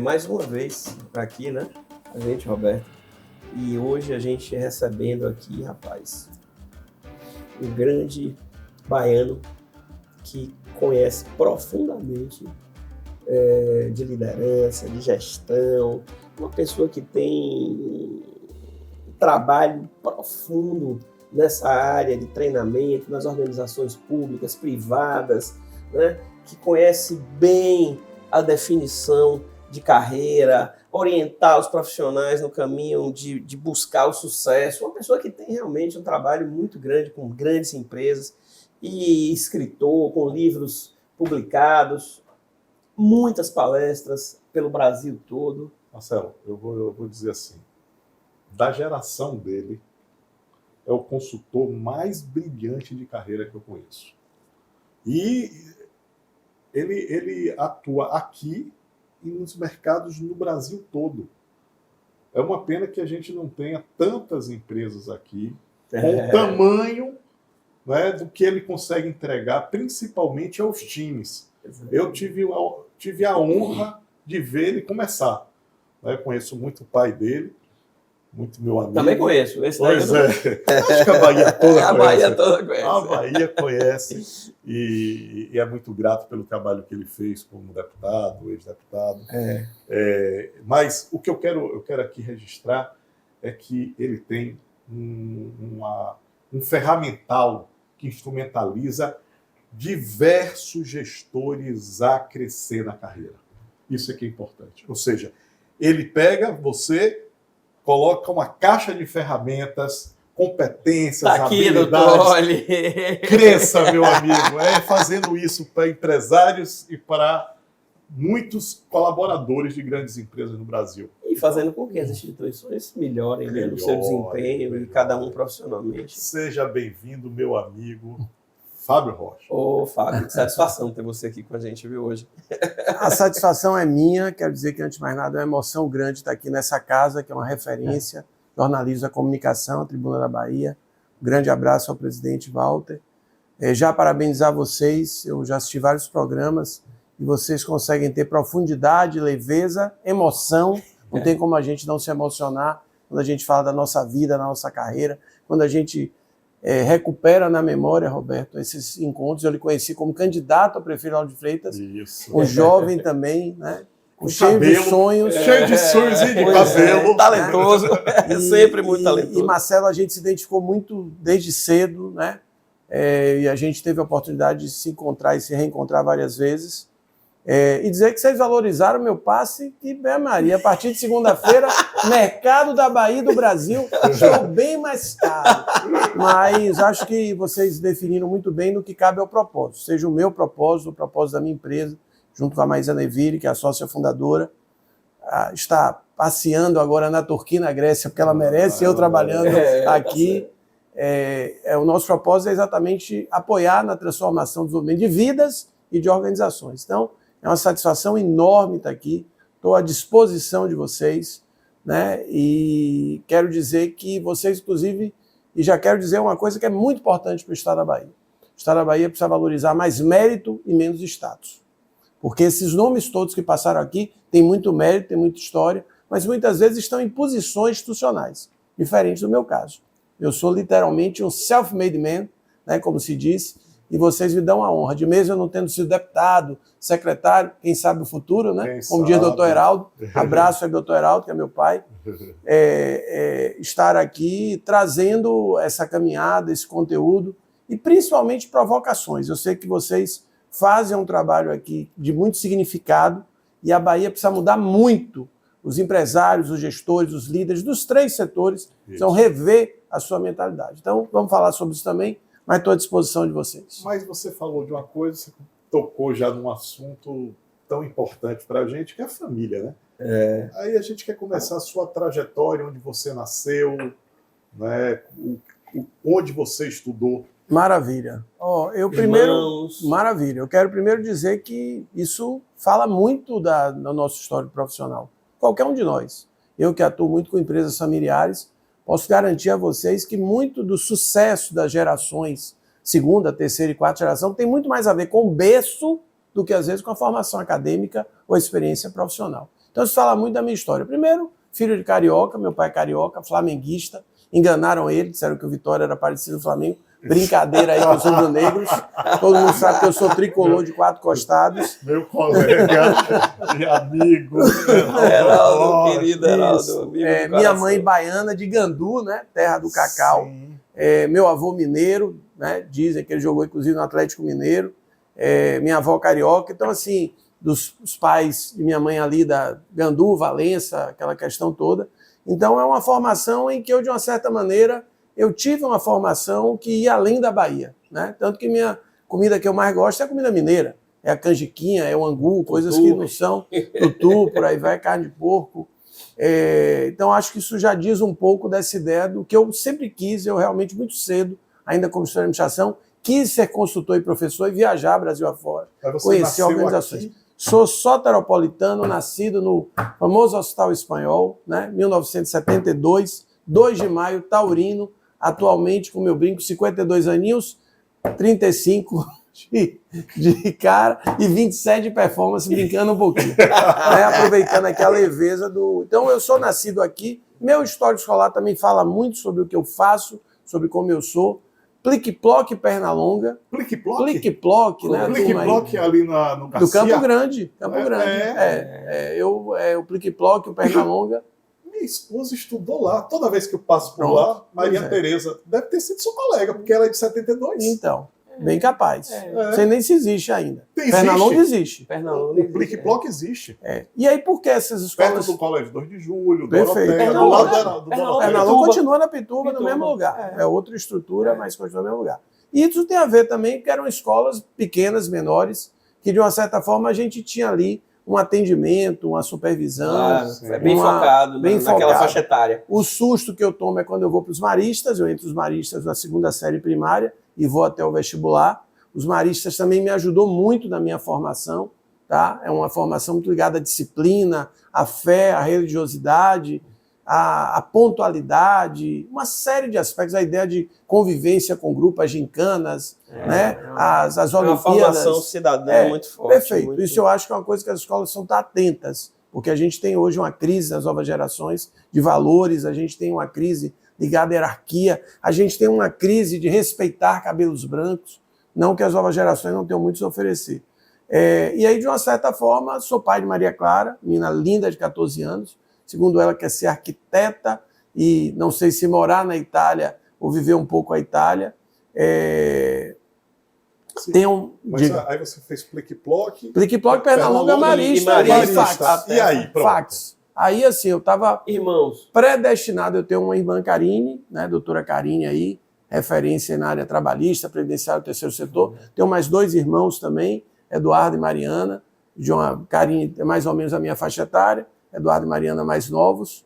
Mais uma vez aqui, né? A gente, Roberto. E hoje a gente recebendo aqui, rapaz, um grande baiano que conhece profundamente de liderança, de gestão, uma pessoa que tem um trabalho profundo nessa área de treinamento, nas organizações públicas, privadas, né? Que conhece bem a definição de carreira, orientar os profissionais no caminho de buscar o sucesso. Uma pessoa que tem realmente um trabalho muito grande com grandes empresas e escritor, com livros publicados, muitas palestras pelo Brasil todo. Marcelo, eu vou dizer assim, da geração dele, é o consultor mais brilhante de carreira que eu conheço. E ele atua aqui e nos mercados no Brasil todo. É uma pena que a gente não tenha tantas empresas aqui com o tamanho, né, do que ele consegue entregar, principalmente aos times. Eu tive a honra de ver ele começar. Eu conheço muito o pai dele, muito meu amigo. Também conheço. Esse pois é. Acho que a Bahia toda conhece. A Bahia toda conhece. A Bahia conhece. E é muito grato pelo trabalho que ele fez como deputado, ex-deputado. Mas o que eu quero aqui registrar é que ele tem um ferramental que instrumentaliza diversos gestores a crescer na carreira. Isso é que é importante. Ou seja, ele pega você, coloca uma caixa de ferramentas, competências, habilidades. Cresça, meu amigo. Fazendo isso para empresários e para muitos colaboradores de grandes empresas no Brasil. E fazendo com que as instituições melhorem no seu desempenho e cada um profissionalmente. Seja bem-vindo, meu amigo Fábio Rocha. Ô, Fábio, que satisfação ter você aqui com a gente, viu, hoje. A satisfação é minha, quero dizer que, antes de mais nada, é uma emoção grande estar aqui nessa casa, que é uma referência, jornalismo da comunicação, a Tribuna da Bahia. Um grande abraço ao presidente Walter. Já parabenizar vocês, eu já assisti vários programas, e vocês conseguem ter profundidade, leveza, emoção. Não tem como a gente não se emocionar quando a gente fala da nossa vida, da nossa carreira, quando a gente recupera na memória, Roberto, esses encontros. Eu lhe conheci como candidato a prefeito Lauro de Freitas, um jovem também, né? Cheio de sonhos. Cheio de sonhos e de cabelo. Talentoso, sempre muito talentoso. E Marcelo, a gente se identificou muito desde cedo, né? E a gente teve a oportunidade de se encontrar e se reencontrar várias vezes. E dizer que vocês valorizaram o meu passe, que bem Maria, a partir de segunda-feira, mercado da Bahia e do Brasil estou bem mais caro. Mas acho que vocês definiram muito bem no que cabe ao propósito, seja o meu propósito, o propósito da minha empresa, junto com a Maísa Neville, que é a sócia fundadora, está passeando agora na Turquia, na Grécia, porque ela merece, eu trabalhando aqui. O nosso propósito é exatamente apoiar na transformação do desenvolvimento de vidas e de organizações. Então, é uma satisfação enorme estar aqui, estou à disposição de vocês, né? E quero dizer que vocês, inclusive, e já quero dizer uma coisa que é muito importante para o Estado da Bahia. O Estado da Bahia precisa valorizar mais mérito e menos status. Porque esses nomes todos que passaram aqui têm muito mérito, têm muita história, mas muitas vezes estão em posições institucionais, diferente do meu caso. Eu sou literalmente um self-made man, né, como se diz, e vocês me dão a honra, de mesmo eu não tendo sido deputado, secretário, quem sabe o futuro, né? Como diz o doutor Heraldo, abraço ao doutor Heraldo, que é meu pai, estar aqui trazendo essa caminhada, esse conteúdo, e principalmente provocações. Eu sei que vocês fazem um trabalho aqui de muito significado, e a Bahia precisa mudar muito. Os empresários, os gestores, os líderes dos 3 setores precisam rever a sua mentalidade. Então, vamos falar sobre isso também, mas estou à disposição de vocês. Mas você falou de uma coisa, você tocou já num assunto tão importante para a gente, que é a família, né? Aí a gente quer começar a sua trajetória, onde você nasceu, né? Onde você estudou. Maravilha. Maravilha. Eu quero primeiro dizer que isso fala muito da nossa história profissional. Qualquer um de nós. Eu que atuo muito com empresas familiares, posso garantir a vocês que muito do sucesso das gerações segunda, terceira e quarta geração tem muito mais a ver com o berço do que, às vezes, com a formação acadêmica ou a experiência profissional. Então, isso fala muito da minha história. Primeiro, filho de carioca, meu pai é carioca, flamenguista, enganaram ele, disseram que o Vitória era parecido com o Flamengo. Brincadeira aí, que eu sou do Negros. Todo mundo sabe que eu sou tricolor de 4 costados. Meu colega e amigo. Heraldo, querido Heraldo. Minha mãe baiana de Gandu, né? Terra do cacau. Meu avô mineiro, né? Dizem que ele jogou, inclusive, no Atlético Mineiro. Minha avó carioca. Então, assim, dos pais de minha mãe ali da Gandu, Valença, aquela questão toda. Então, é uma formação em que eu, de uma certa maneira, eu tive uma formação que ia além da Bahia, né? Tanto que minha comida que eu mais gosto é a comida mineira. É a canjiquinha, é o angu, coisas que não são tutu, por aí vai, carne de porco. Então, acho que isso já diz um pouco dessa ideia do que eu sempre quis, eu realmente muito cedo, ainda como estudante de administração, quis ser consultor e professor e viajar Brasil afora, conhecer organizações. Aqui? Sou soteropolitano, nascido no famoso Hospital Espanhol, né? 1972, 2 de maio, taurino, atualmente, com meu brinco, 52 aninhos, 35 de cara e 27 de performance, brincando um pouquinho. Né? Aproveitando aqui a leveza do... Então, eu sou nascido aqui. Meu histórico escolar também fala muito sobre o que eu faço, sobre como eu sou. Plique-ploque, Pernalonga. Plique-ploque? Plique-ploque, né? Plique-ploque ali no Garcia? Do Campo Grande. Campo Grande. O Plique-ploque, o Pernalonga. Minha esposa estudou lá. Toda vez que eu passo por lá, Maria Tereza deve ter sido sua colega, porque ela é de 72. Então, bem capaz. Não sei nem se existe ainda. Pernalonga existe. O Plique-Ploque existe. E aí, por que essas escolas... Perto do Colégio 2 de Julho, Perfeito. do lado do Pernalonga continua na Pituba, no mesmo lugar. É outra estrutura, mas continua no mesmo lugar. E isso tem a ver também, porque eram escolas pequenas, menores, que de uma certa forma a gente tinha ali um atendimento, uma supervisão. Claro, bem focado naquela faixa etária. O susto que eu tomo é quando eu vou para os maristas, eu entro os maristas na 2ª série primária e vou até o vestibular. Os maristas também me ajudou muito na minha formação, tá? É uma formação muito ligada à disciplina, à fé, à religiosidade, à pontualidade, uma série de aspectos, a ideia de convivência com grupo, as gincanas, né? As Olimpíadas. Uma formação cidadã muito forte. Perfeito. Muito... Isso eu acho que é uma coisa que as escolas são atentas, porque a gente tem hoje uma crise nas novas gerações de valores, a gente tem uma crise ligada à hierarquia, a gente tem uma crise de respeitar cabelos brancos, não que as novas gerações não tenham muito a oferecer. E aí, de uma certa forma, sou pai de Maria Clara, menina linda de 14 anos, segundo ela, quer ser arquiteta e não sei se morar na Itália ou viver um pouco a Itália. Mas aí você fez Plique-Ploque... Plique-Ploque, Pernalonga, Marista. E aí, pronto. Fax. Aí, assim, eu estava predestinado, eu tenho uma irmã Karine, né, doutora Karine aí, referência na área trabalhista, previdenciário, terceiro setor. Tenho mais 2 irmãos também, Eduardo e Mariana, Karine é mais ou menos a minha faixa etária, Eduardo e Mariana mais novos.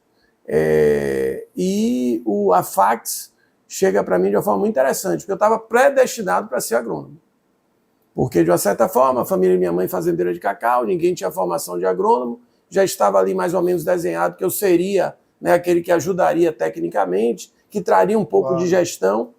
A Fax chega para mim de uma forma muito interessante, porque eu estava predestinado para ser agrônomo. Porque, de uma certa forma, a família de minha mãe fazendeira de cacau, ninguém tinha formação de agrônomo, já estava ali mais ou menos desenhado que eu seria, né, aquele que ajudaria tecnicamente, que traria um pouco de gestão.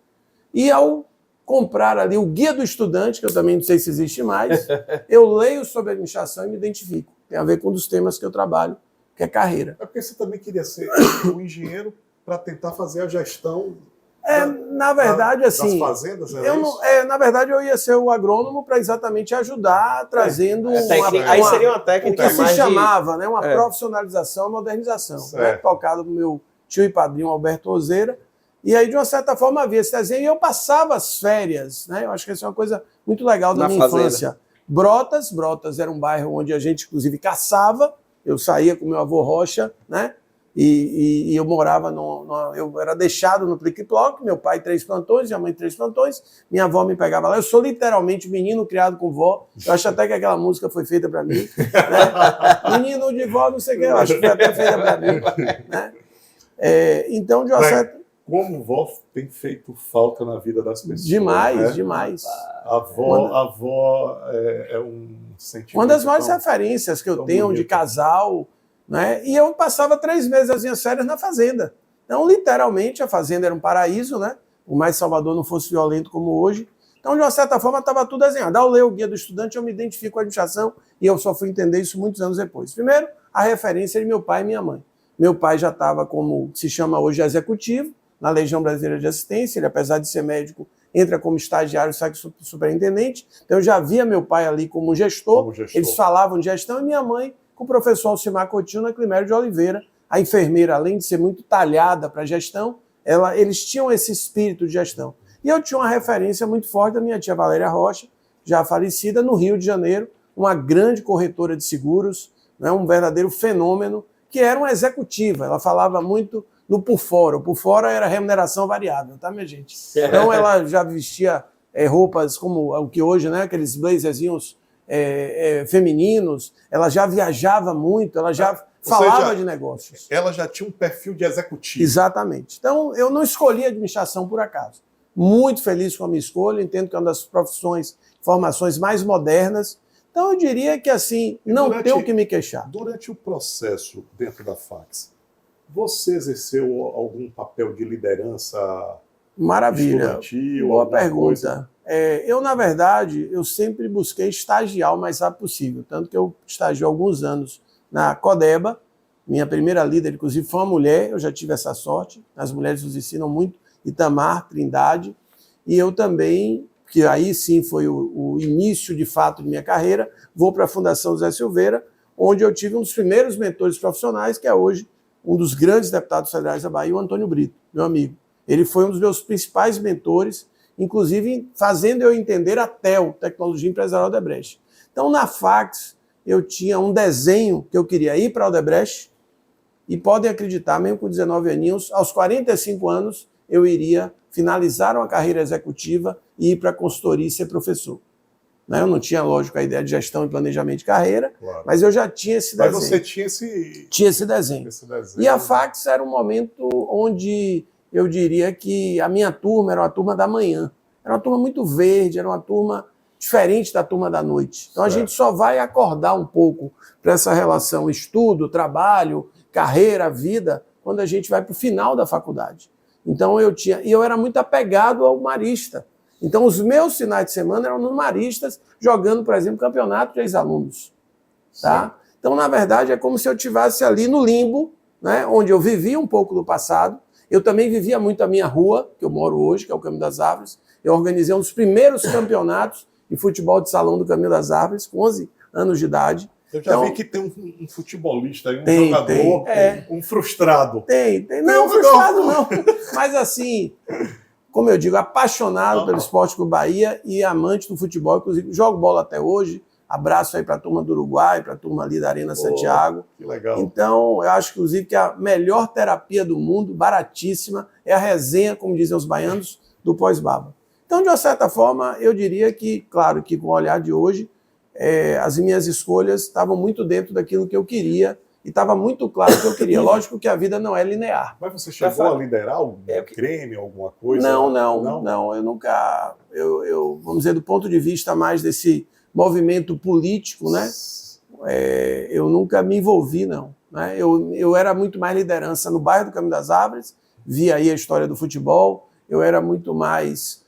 E ao comprar ali o Guia do Estudante, que eu também não sei se existe mais, eu leio sobre administração e me identifico. Tem a ver com um dos temas que eu trabalho, que é carreira. É porque você também queria ser um engenheiro para tentar fazer a gestão na verdade, assim, das fazendas? Na verdade, eu ia ser o agrônomo para exatamente ajudar, trazendo aí seria uma técnica o que se chamava, né, uma profissionalização, uma modernização, né, tocado pelo meu tio e padrinho Alberto Roseira. E aí, de uma certa forma, havia esse desenho e eu passava as férias, né? Eu acho que essa é uma coisa muito legal da minha infância. Brotas era um bairro onde a gente, inclusive, caçava. Eu saía com meu avô Rocha, né? E eu morava eu era deixado no Plique-Ploque, meu pai 3 plantões, minha mãe 3 plantões, minha avó me pegava lá. Eu sou literalmente menino criado com vó. Eu acho até que aquela música foi feita para mim, né? Menino de vó, não sei o que, eu acho que foi até feita para mim, né? Então, de uma certa... Como vó tem feito falta na vida das pessoas. Demais, né? Demais. A avó é um sentimento. Uma das maiores referências que eu tenho bonito. De casal, né? E eu passava 3 meses das minhas férias na fazenda. Então, literalmente, a fazenda era um paraíso, né? Por mais que Salvador não fosse violento como hoje. Então, de uma certa forma, estava tudo desenhado. Ao ler o Guia do Estudante, eu me identifico com a administração e eu só fui entender isso muitos anos depois. Primeiro, a referência de meu pai e minha mãe. Meu pai já estava como se chama hoje executivo, na Legião Brasileira de Assistência. Ele, apesar de ser médico, entra como estagiário e sai como superintendente. Então, eu já via meu pai ali como gestor. Eles falavam de gestão. E minha mãe com o professor Alcimar Coutinho na Climério de Oliveira. A enfermeira, além de ser muito talhada para a gestão, eles tinham esse espírito de gestão. E eu tinha uma referência muito forte da minha tia Valéria Rocha, já falecida, no Rio de Janeiro, uma grande corretora de seguros, né, um verdadeiro fenômeno, que era uma executiva. Ela falava muito no por fora. O por fora era remuneração variável, tá, minha gente? Então ela já vestia roupas como o que hoje, né, aqueles blazerzinhos femininos. Ela já viajava muito, ela já falava de negócios. Ela já tinha um perfil de executivo. Exatamente. Então, eu não escolhi administração por acaso. Muito feliz com a minha escolha, entendo que é uma das formações mais modernas. Então, eu diria que, assim, não tenho o que me queixar. Durante o processo dentro da Fax, você exerceu algum papel de liderança? Maravilha. Boa pergunta. Eu, na verdade, eu sempre busquei estagiar o mais rápido possível. Tanto que eu estagiei alguns anos na Codeba. Minha primeira líder, inclusive, foi uma mulher. Eu já tive essa sorte. As mulheres nos ensinam muito. Itamar, Trindade. E eu também, que aí sim foi o início de fato de minha carreira, vou para a Fundação José Silveira, onde eu tive um dos primeiros mentores profissionais, que é hoje um dos grandes deputados federais da Bahia, o Antônio Brito, meu amigo. Ele foi um dos meus principais mentores, inclusive fazendo eu entender a TEL, Tecnologia Empresarial Odebrecht. Então, na Fax, eu tinha um desenho que eu queria ir para a Odebrecht, e podem acreditar, mesmo com 19 aninhos, aos 45 anos, eu iria finalizar uma carreira executiva e ir para a consultoria e ser professor. Eu não tinha, lógico, a ideia de gestão e planejamento de carreira, claro, mas eu já tinha esse desenho. Mas você tinha esse... Tinha esse desenho. E a Fax era um momento onde eu diria que a minha turma era uma turma da manhã. Era uma turma muito verde, era uma turma diferente da turma da noite. Então a gente só vai acordar um pouco para essa relação estudo, trabalho, carreira, vida, quando a gente vai para o final da faculdade. Então eu era muito apegado ao Marista. Então os meus finais de semana eram nos Maristas, jogando, por exemplo, campeonato de ex-alunos. Tá? Então, na verdade, é como se eu estivesse ali no limbo, né, onde eu vivia um pouco do passado. Eu também vivia muito a minha rua, que eu moro hoje, que é o Caminho das Árvores. Eu organizei um dos primeiros campeonatos de futebol de salão do Caminho das Árvores, com 11 anos de idade. Eu já vi que tem um futebolista aí, jogador, um frustrado. Tem. Não, frustrado não. Mas assim, como eu digo, apaixonado pelo Esporte Clube Bahia e amante do futebol. Inclusive, jogo bola até hoje. Abraço aí para a turma do Uruguai, para a turma ali da Arena Santiago. Que legal. Então, eu acho, inclusive, que a melhor terapia do mundo, baratíssima, é a resenha, como dizem os baianos, do pós-baba. Então, de uma certa forma, eu diria que, claro, que com o olhar de hoje, as minhas escolhas estavam muito dentro daquilo que eu queria e estava muito claro que eu queria. Lógico que a vida não é linear. Mas você chegou a liderar algum Grêmio, alguma coisa? Não. Eu nunca... vamos dizer, do ponto de vista mais desse movimento político, né? Eu nunca me envolvi, não. Né? Eu era muito mais liderança no bairro do Caminho das Árvores, via aí a história do futebol, eu era muito mais...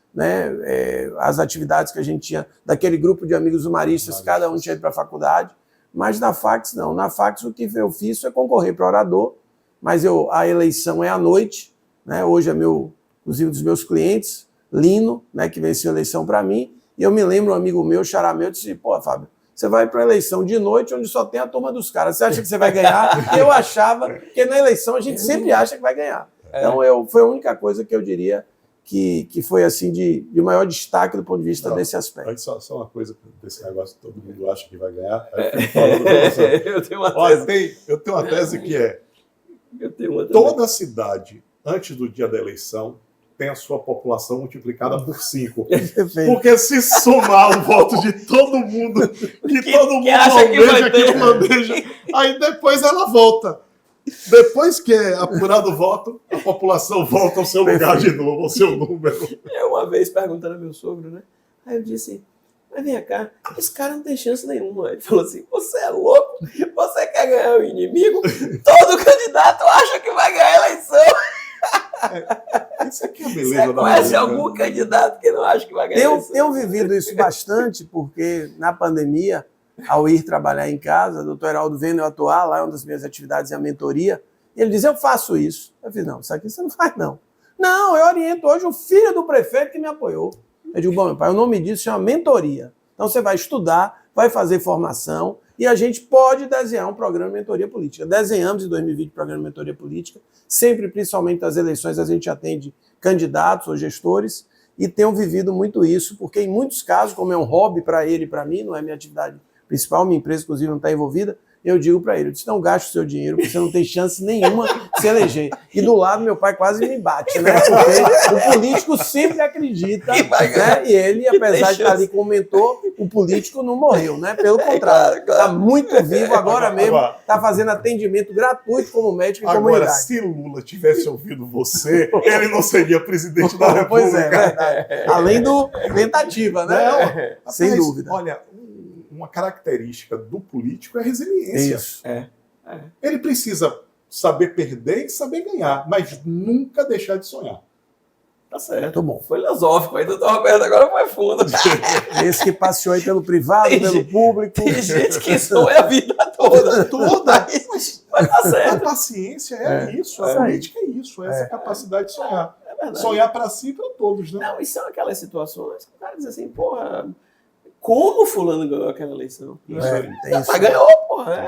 as atividades que a gente tinha daquele grupo de amigos humoristas, cada um tinha ido para a faculdade, mas na Fax não. Na Fax o que eu fiz foi concorrer para orador, mas a eleição é à noite, né? Hoje é inclusive dos meus clientes, Lino, né, que venceu a eleição para mim, e eu me lembro, um amigo meu, xará meu, disse, pô, Fábio, você vai para a eleição de noite onde só tem a turma dos caras, você acha que você vai ganhar? Eu achava, porque na eleição a gente sempre acha que vai ganhar. Então foi a única coisa que eu diria que foi assim de maior destaque do ponto de vista desse aspecto. Só uma coisa desse negócio, todo mundo acha que vai ganhar. Eu tenho uma tese. Eu tenho uma tese que toda cidade, antes do dia da eleição, tem a sua população multiplicada por 5. Porque se somar o voto de todo mundo, que todo mundo planeja, aí depois ela volta. Depois que é apurado o voto, a população volta ao seu lugar de novo, ao seu número. Uma vez perguntando ao meu sogro, né? Aí eu disse, mas vem cá, esse cara não tem chance nenhuma. Ele falou assim, você é louco? Você quer ganhar o inimigo? Todo candidato acha que vai ganhar a eleição. Essa aqui é a beleza Você conhece algum candidato que não acha que vai ganhar? Tenho vivido isso bastante, porque na pandemia, ao ir trabalhar em casa, o doutor Heraldo vendo eu atuar, lá é uma das minhas atividades é a mentoria, e ele diz, eu faço isso. Eu fiz, não, isso aqui você não faz, não. Não, eu oriento hoje o filho do prefeito que me apoiou. Eu digo, bom, meu pai, o nome disso chama mentoria. Então você vai estudar, vai fazer formação, e a gente pode desenhar um programa de mentoria política. Desenhamos em 2020 o programa de mentoria política, sempre, principalmente nas eleições, a gente atende candidatos ou gestores, e tenho vivido muito isso, porque em muitos casos, como é um hobby para ele e para mim, não é minha atividade principal, minha empresa, inclusive, não está envolvida, eu digo para ele, eu disse, não gaste o seu dinheiro, porque você não tem chance nenhuma de se eleger. E do lado, meu pai quase me bate, né? Porque o político sempre acredita, né? E ele, apesar de estar ali como mentor, o político não morreu, né? Pelo contrário, está muito vivo, agora mesmo, está fazendo atendimento gratuito como médico em comunidade. Agora, se Lula tivesse ouvido você, ele não seria presidente da República. Pois é, verdade. Além do tentativa, né? Não, sem dúvida. Olha, uma característica do político é a resiliência. Isso. Ele precisa saber perder e saber ganhar, mas nunca deixar de sonhar. Tá certo. Muito bom. Foi filosófico aí, doutor Roberto, agora foi fundo. Esse que passeou aí pelo privado, pelo público. Tem gente que sonha a vida toda. Mas tá certo. A paciência é isso, a política é isso, essa capacidade de sonhar. É verdade. Sonhar para si e para todos, né? Não, e são aquelas situações que o cara diz assim, porra, como fulano ganhou aquela eleição? Isso aí. Tem isso. Mas ganhou, porra.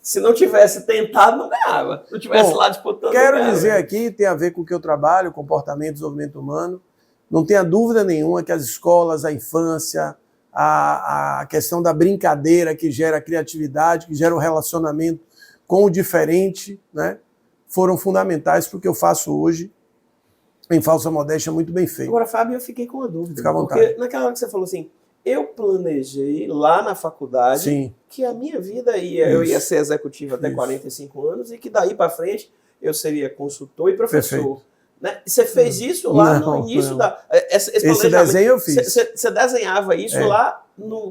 Se não tivesse tentado, não ganhava. Se não tivesse lá disputando, quero não ganhava. dizer aqui, tem a ver com o que eu trabalho, comportamento e desenvolvimento humano, não tenha dúvida nenhuma que as escolas, a infância, a questão da brincadeira que gera criatividade, que gera o relacionamento com o diferente, né, foram fundamentais para o que eu faço hoje, em falsa modéstia, muito bem feito. Agora, Fábio, eu fiquei com uma dúvida. Fica à vontade. Porque naquela hora que você falou assim, eu planejei lá na faculdade Sim. que a minha vida eu ia ser executivo até Isso. 45 anos e que daí para frente eu seria consultor e professor. Perfeito. Né? Você fez isso lá Não, no início não. da... Esse desenho eu fiz. Você desenhava isso lá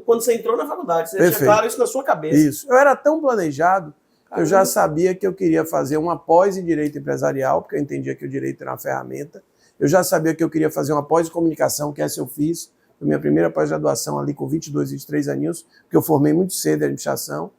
quando você entrou na faculdade. Você tinha Perfeito. claro isso na sua cabeça. Isso. Eu era tão planejado que eu já sabia que eu queria fazer uma pós em Direito Empresarial, porque eu entendia que o direito era uma ferramenta. Eu já sabia que eu queria fazer uma pós em Comunicação, que essa eu fiz. Foi minha primeira pós-graduação ali com 22, 23 aninhos, porque eu formei muito cedo em administração.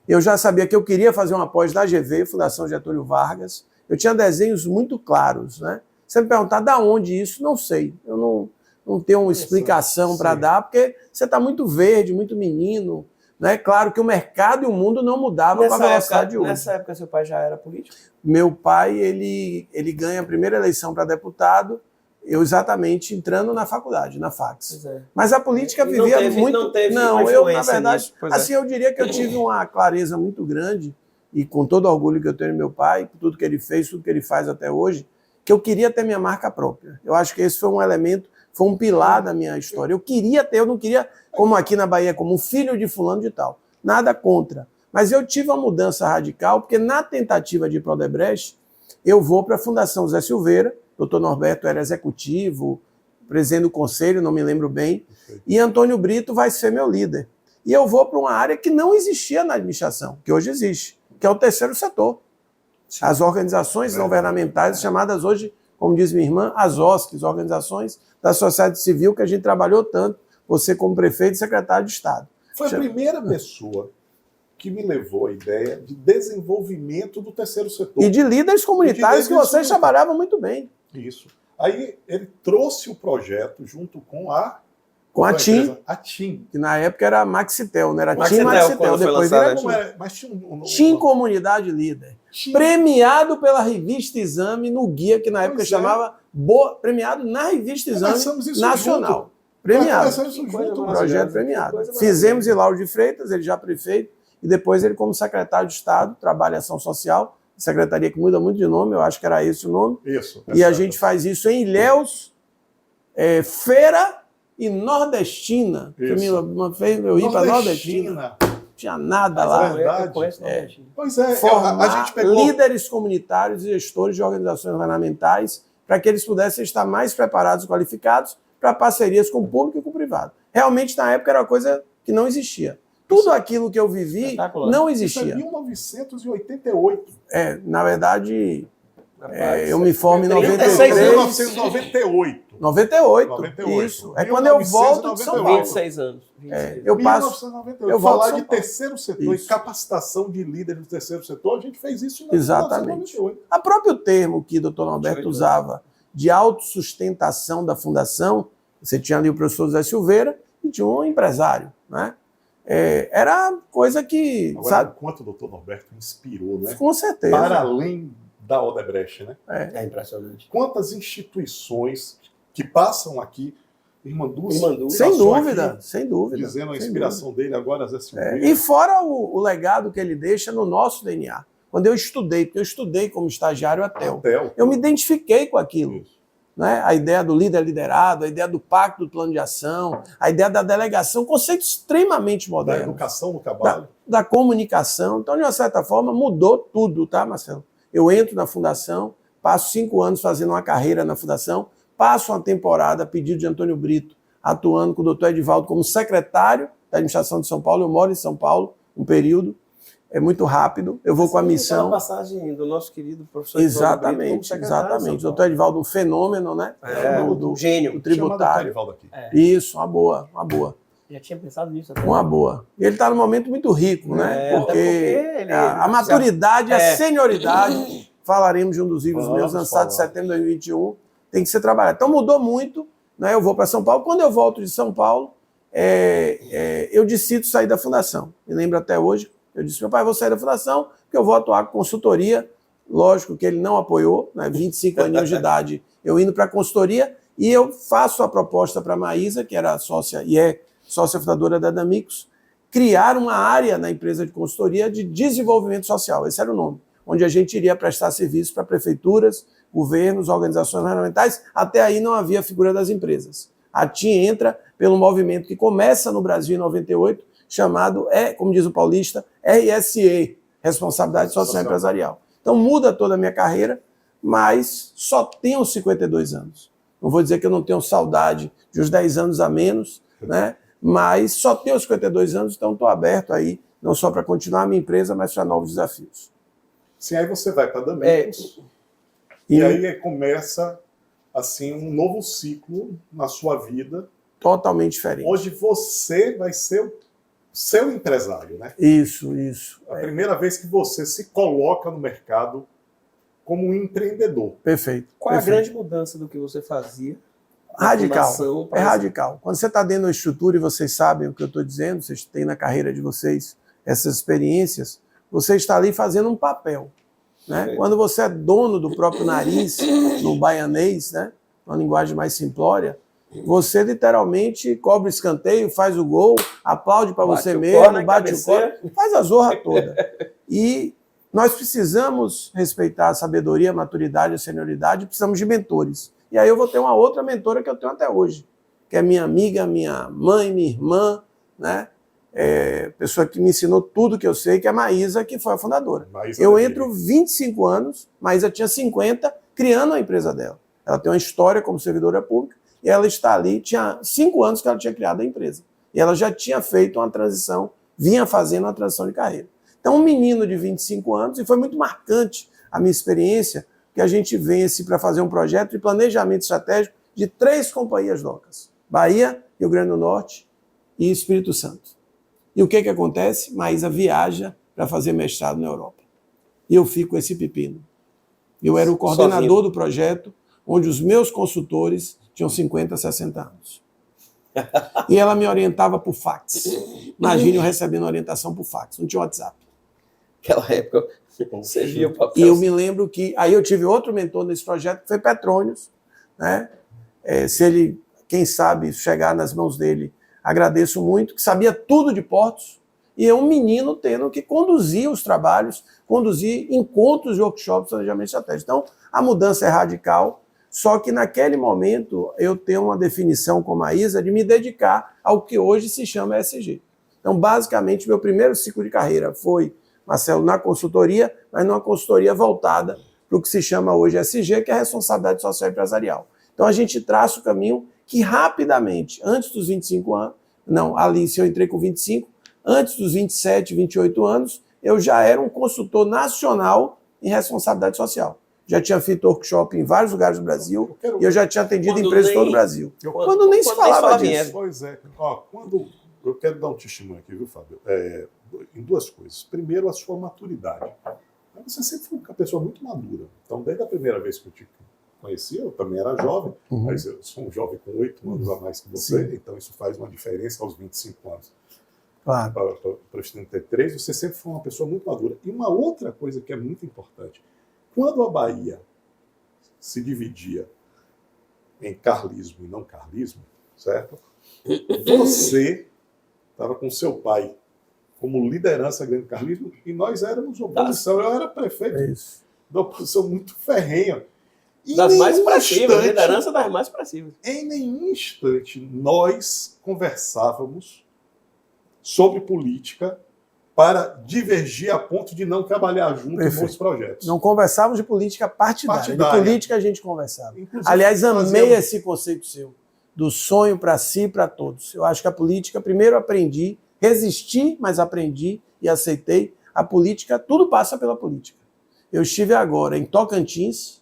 Eu já sabia que eu queria fazer uma pós na GV, Fundação Getúlio Vargas. Eu tinha desenhos muito claros, né? Você me perguntar de onde isso, não sei. Eu não tenho uma explicação para dar, porque você está muito verde, muito menino. Né? Claro que o mercado e o mundo não mudavam com a velocidade de hoje. Nessa época, seu pai já era político? Meu pai, ele ganha a primeira eleição para deputado, eu exatamente entrando na faculdade, na Fax. Mas a política vivia muito... Não teve eu, na verdade, nisso, assim, eu diria que eu tive uma clareza muito grande, e com todo o orgulho que eu tenho no meu pai, por tudo que ele fez, tudo que ele faz até hoje, que eu queria ter minha marca própria. Eu acho que esse foi um elemento, foi um pilar da minha história. Eu queria ter, eu não queria, como aqui na Bahia, como um filho de fulano de tal. Nada contra. Mas eu tive uma mudança radical, porque na tentativa de ir para o Odebrecht, eu vou para a Fundação Zé Silveira, doutor Norberto era executivo, presidente do conselho, não me lembro bem, e Antônio Brito vai ser meu líder. E eu vou para uma área que não existia na administração, que hoje existe, que é o terceiro setor. As organizações não governamentais, chamadas hoje, como diz minha irmã, as OSCs, Organizações da Sociedade Civil, que a gente trabalhou tanto, você como prefeito e secretário de Estado. Foi a primeira pessoa que me levou à ideia de desenvolvimento do terceiro setor. E de líderes comunitários que vocês trabalhavam muito bem. Isso. Aí ele trouxe o projeto junto com a TIM. A TIM. Que na época era Maxitel, não era TIM Maxitel, depois era TIM. Mas tinha TIM Comunidade Líder. TIM. Premiado pela revista Exame no guia, que na época chamava premiado na revista Exame Nacional. Junto. Premiado. Junto, projeto premiado. Fizemos Hilário de Freitas, ele já prefeito, e depois ele como secretário de Estado, Trabalho e Ação Social, secretaria que muda muito de nome, eu acho que era esse o nome. Isso. E a gente faz isso em Ilhéus, Feira e Nordestina. Uma vez eu ia para Nordestina. Não tinha nada lá. Pois é, formar a gente pegou líderes comunitários e gestores de organizações governamentais para que eles pudessem estar mais preparados e qualificados para parcerias com o público e com o privado. Realmente, na época, era uma coisa que não existia. Tudo aquilo que eu vivi não existia. Isso é 1988. Na verdade, Eu me formo em 93. 1998. 98. Isso. É quando eu volto de São Paulo. 26 anos. 26. Eu passo. 1998. Eu Falar volto de terceiro setor e capacitação de líderes do terceiro setor, a gente fez isso em 1998. Exatamente. A próprio termo que o doutor Norberto usava de autossustentação da fundação, você tinha ali o professor José Silveira e tinha um empresário, né? Era coisa que... Agora, sabe? quanto o doutor Norberto inspirou, né? Com certeza. Para além da Odebrecht, né? É impressionante. Quantas instituições que passam aqui, Irmandu, sem dúvida, sem dúvida. Dizendo a inspiração dele agora, Zé Silveira. E fora o legado que ele deixa no nosso DNA. Quando eu estudei, porque eu estudei como estagiário ATEL, eu me identifiquei com aquilo. Né? A ideia do líder liderado, a ideia do pacto do plano de ação, a ideia da delegação, conceitos extremamente modernos. Da educação no trabalho. Da comunicação. Então, de uma certa forma, mudou tudo, tá, Marcelo? Eu entro na fundação, passo 5 anos fazendo uma carreira na fundação, passo uma temporada a pedido de Antônio Brito, atuando com o doutor Edivaldo como secretário da administração de São Paulo. Eu moro em São Paulo um período, é muito rápido, eu vou com a missão. A passagem do nosso querido professor Exatamente. O doutor Edivaldo, um fenômeno, né? Do gênio. Do tributário. Isso, uma boa. Já tinha pensado nisso até. Uma boa. E ele está num momento muito rico, né? Porque a maturidade, a senioridade, falaremos de um dos livros meus, lançado em setembro de 2021, tem que ser trabalhado. Então mudou muito, né? Eu vou para São Paulo. Quando eu volto de São Paulo, eu decido sair da fundação. Me lembro até hoje, eu disse, meu pai, eu vou sair da fundação porque eu vou atuar com consultoria. Lógico que ele não apoiou, né? 25 aninhos de idade, eu indo para a consultoria, e eu faço a proposta para a Maísa, que era sócia e é sócia fundadora da Damicos, criar uma área na empresa de consultoria de desenvolvimento social, esse era o nome, onde a gente iria prestar serviços para prefeituras, governos, organizações governamentais. Até aí não havia a figura das empresas. A TIM entra pelo movimento que começa no Brasil em 98, chamado, como diz o paulista, RSE, Responsabilidade Social Empresarial. Então muda toda a minha carreira, mas só tenho 52 anos. Não vou dizer que eu não tenho saudade de uns 10 anos a menos, né? Mas só tenho 52 anos, então estou aberto aí, não só para continuar a minha empresa, mas para novos desafios. Sim, aí você vai para a Damicos, e aí começa assim um novo ciclo na sua vida. Totalmente diferente. Hoje você vai ser o seu empresário, né? Isso. A primeira vez que você se coloca no mercado como um empreendedor. Perfeito. Qual é a grande mudança do que você fazia? Radical. É radical. Quando você está dentro da estrutura e vocês sabem o que eu estou dizendo, vocês têm na carreira de vocês essas experiências, você está ali fazendo um papel. Né? Quando você é dono do próprio nariz, no baianês, né? Uma linguagem mais simplória, você literalmente cobra o escanteio, faz o gol, aplaude para você mesmo, bate o coro, faz a zorra toda. E nós precisamos respeitar a sabedoria, a maturidade, a senioridade, precisamos de mentores. E aí eu vou ter uma outra mentora que eu tenho até hoje, que é minha amiga, minha mãe, minha irmã, né? Pessoa que me ensinou tudo que eu sei, que é a Maísa, que foi a fundadora. Eu entro 25 anos, Maísa tinha 50, criando a empresa dela. Ela tem uma história como servidora pública, e ela está ali, tinha 5 anos que ela tinha criado a empresa. E ela já tinha feito uma transição, vinha fazendo uma transição de carreira. Então, um menino de 25 anos, e foi muito marcante a minha experiência, que a gente vence para fazer um projeto de planejamento estratégico de 3 companhias docas: Bahia, Rio Grande do Norte e Espírito Santo. E o que acontece? Maísa viaja para fazer mestrado na Europa. E eu fico com esse pepino. Eu era o coordenador do projeto, onde os meus consultores tinham 50, 60 anos. E ela me orientava por fax. Imagine eu recebendo orientação por fax, não tinha WhatsApp. Aquela época, você via o papel. E eu me lembro que... Aí eu tive outro mentor nesse projeto, que foi Petrônios, né? Se ele, quem sabe, chegar nas mãos dele, agradeço muito, que sabia tudo de portos, e eu, um menino, tendo que conduzir os trabalhos, conduzir encontros e workshops de planejamento estratégico. Então, a mudança é radical, só que naquele momento eu tenho uma definição com a Maísa de me dedicar ao que hoje se chama ESG. Então, basicamente, meu primeiro ciclo de carreira foi, Marcelo, na consultoria, mas numa consultoria voltada para o que se chama hoje ESG, que é a responsabilidade social empresarial. Então, a gente traça o caminho que rapidamente, antes dos 25 anos, não, ali se eu entrei com 25, antes dos 27, 28 anos, eu já era um consultor nacional em responsabilidade social. já tinha feito workshop em vários lugares do Brasil, e eu já tinha atendido empresas de todo o Brasil. Quando nem se falava disso. Pois é. Quando eu quero dar um testemunho aqui, viu, Fábio? Em duas coisas. Primeiro, a sua maturidade. Você sempre foi uma pessoa muito madura. Então, desde a primeira vez que eu te conheci, eu também era jovem, mas eu sou um jovem com 8 anos a mais que você, então isso faz uma diferença aos 25 anos. Claro. Para os 33, você sempre foi uma pessoa muito madura. E uma outra coisa que é muito importante, quando a Bahia se dividia em carlismo e não carlismo, certo? Você estava com seu pai como liderança grande carlismo e nós éramos oposição. Eu era prefeito da oposição muito ferrenha. Das mais expressivas, liderança das mais expressivas. Em nenhum instante nós conversávamos sobre política para divergir a ponto de não trabalhar junto em outros projetos. Não conversávamos de política partidária. De política a gente conversava. Inclusive, aliás, amei esse conceito seu, do sonho para si e para todos. Eu acho que a política, primeiro aprendi, resisti, mas aprendi e aceitei. A política, tudo passa pela política. Eu estive agora em Tocantins,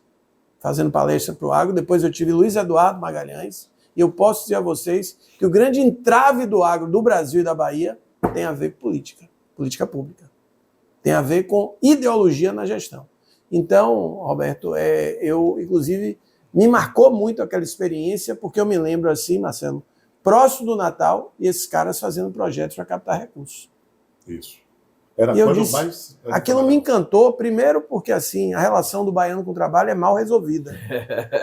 fazendo palestra para o agro, depois eu tive Luiz Eduardo Magalhães, e eu posso dizer a vocês que o grande entrave do agro do Brasil e da Bahia tem a ver com política pública. Tem a ver com ideologia na gestão. Então, Roberto, eu, inclusive, me marcou muito aquela experiência, porque eu me lembro assim, Marcelo, próximo do Natal, e esses caras fazendo projetos para captar recursos. Isso. Era e eu disse, aquilo me encantou, primeiro porque assim, a relação do baiano com o trabalho é mal resolvida.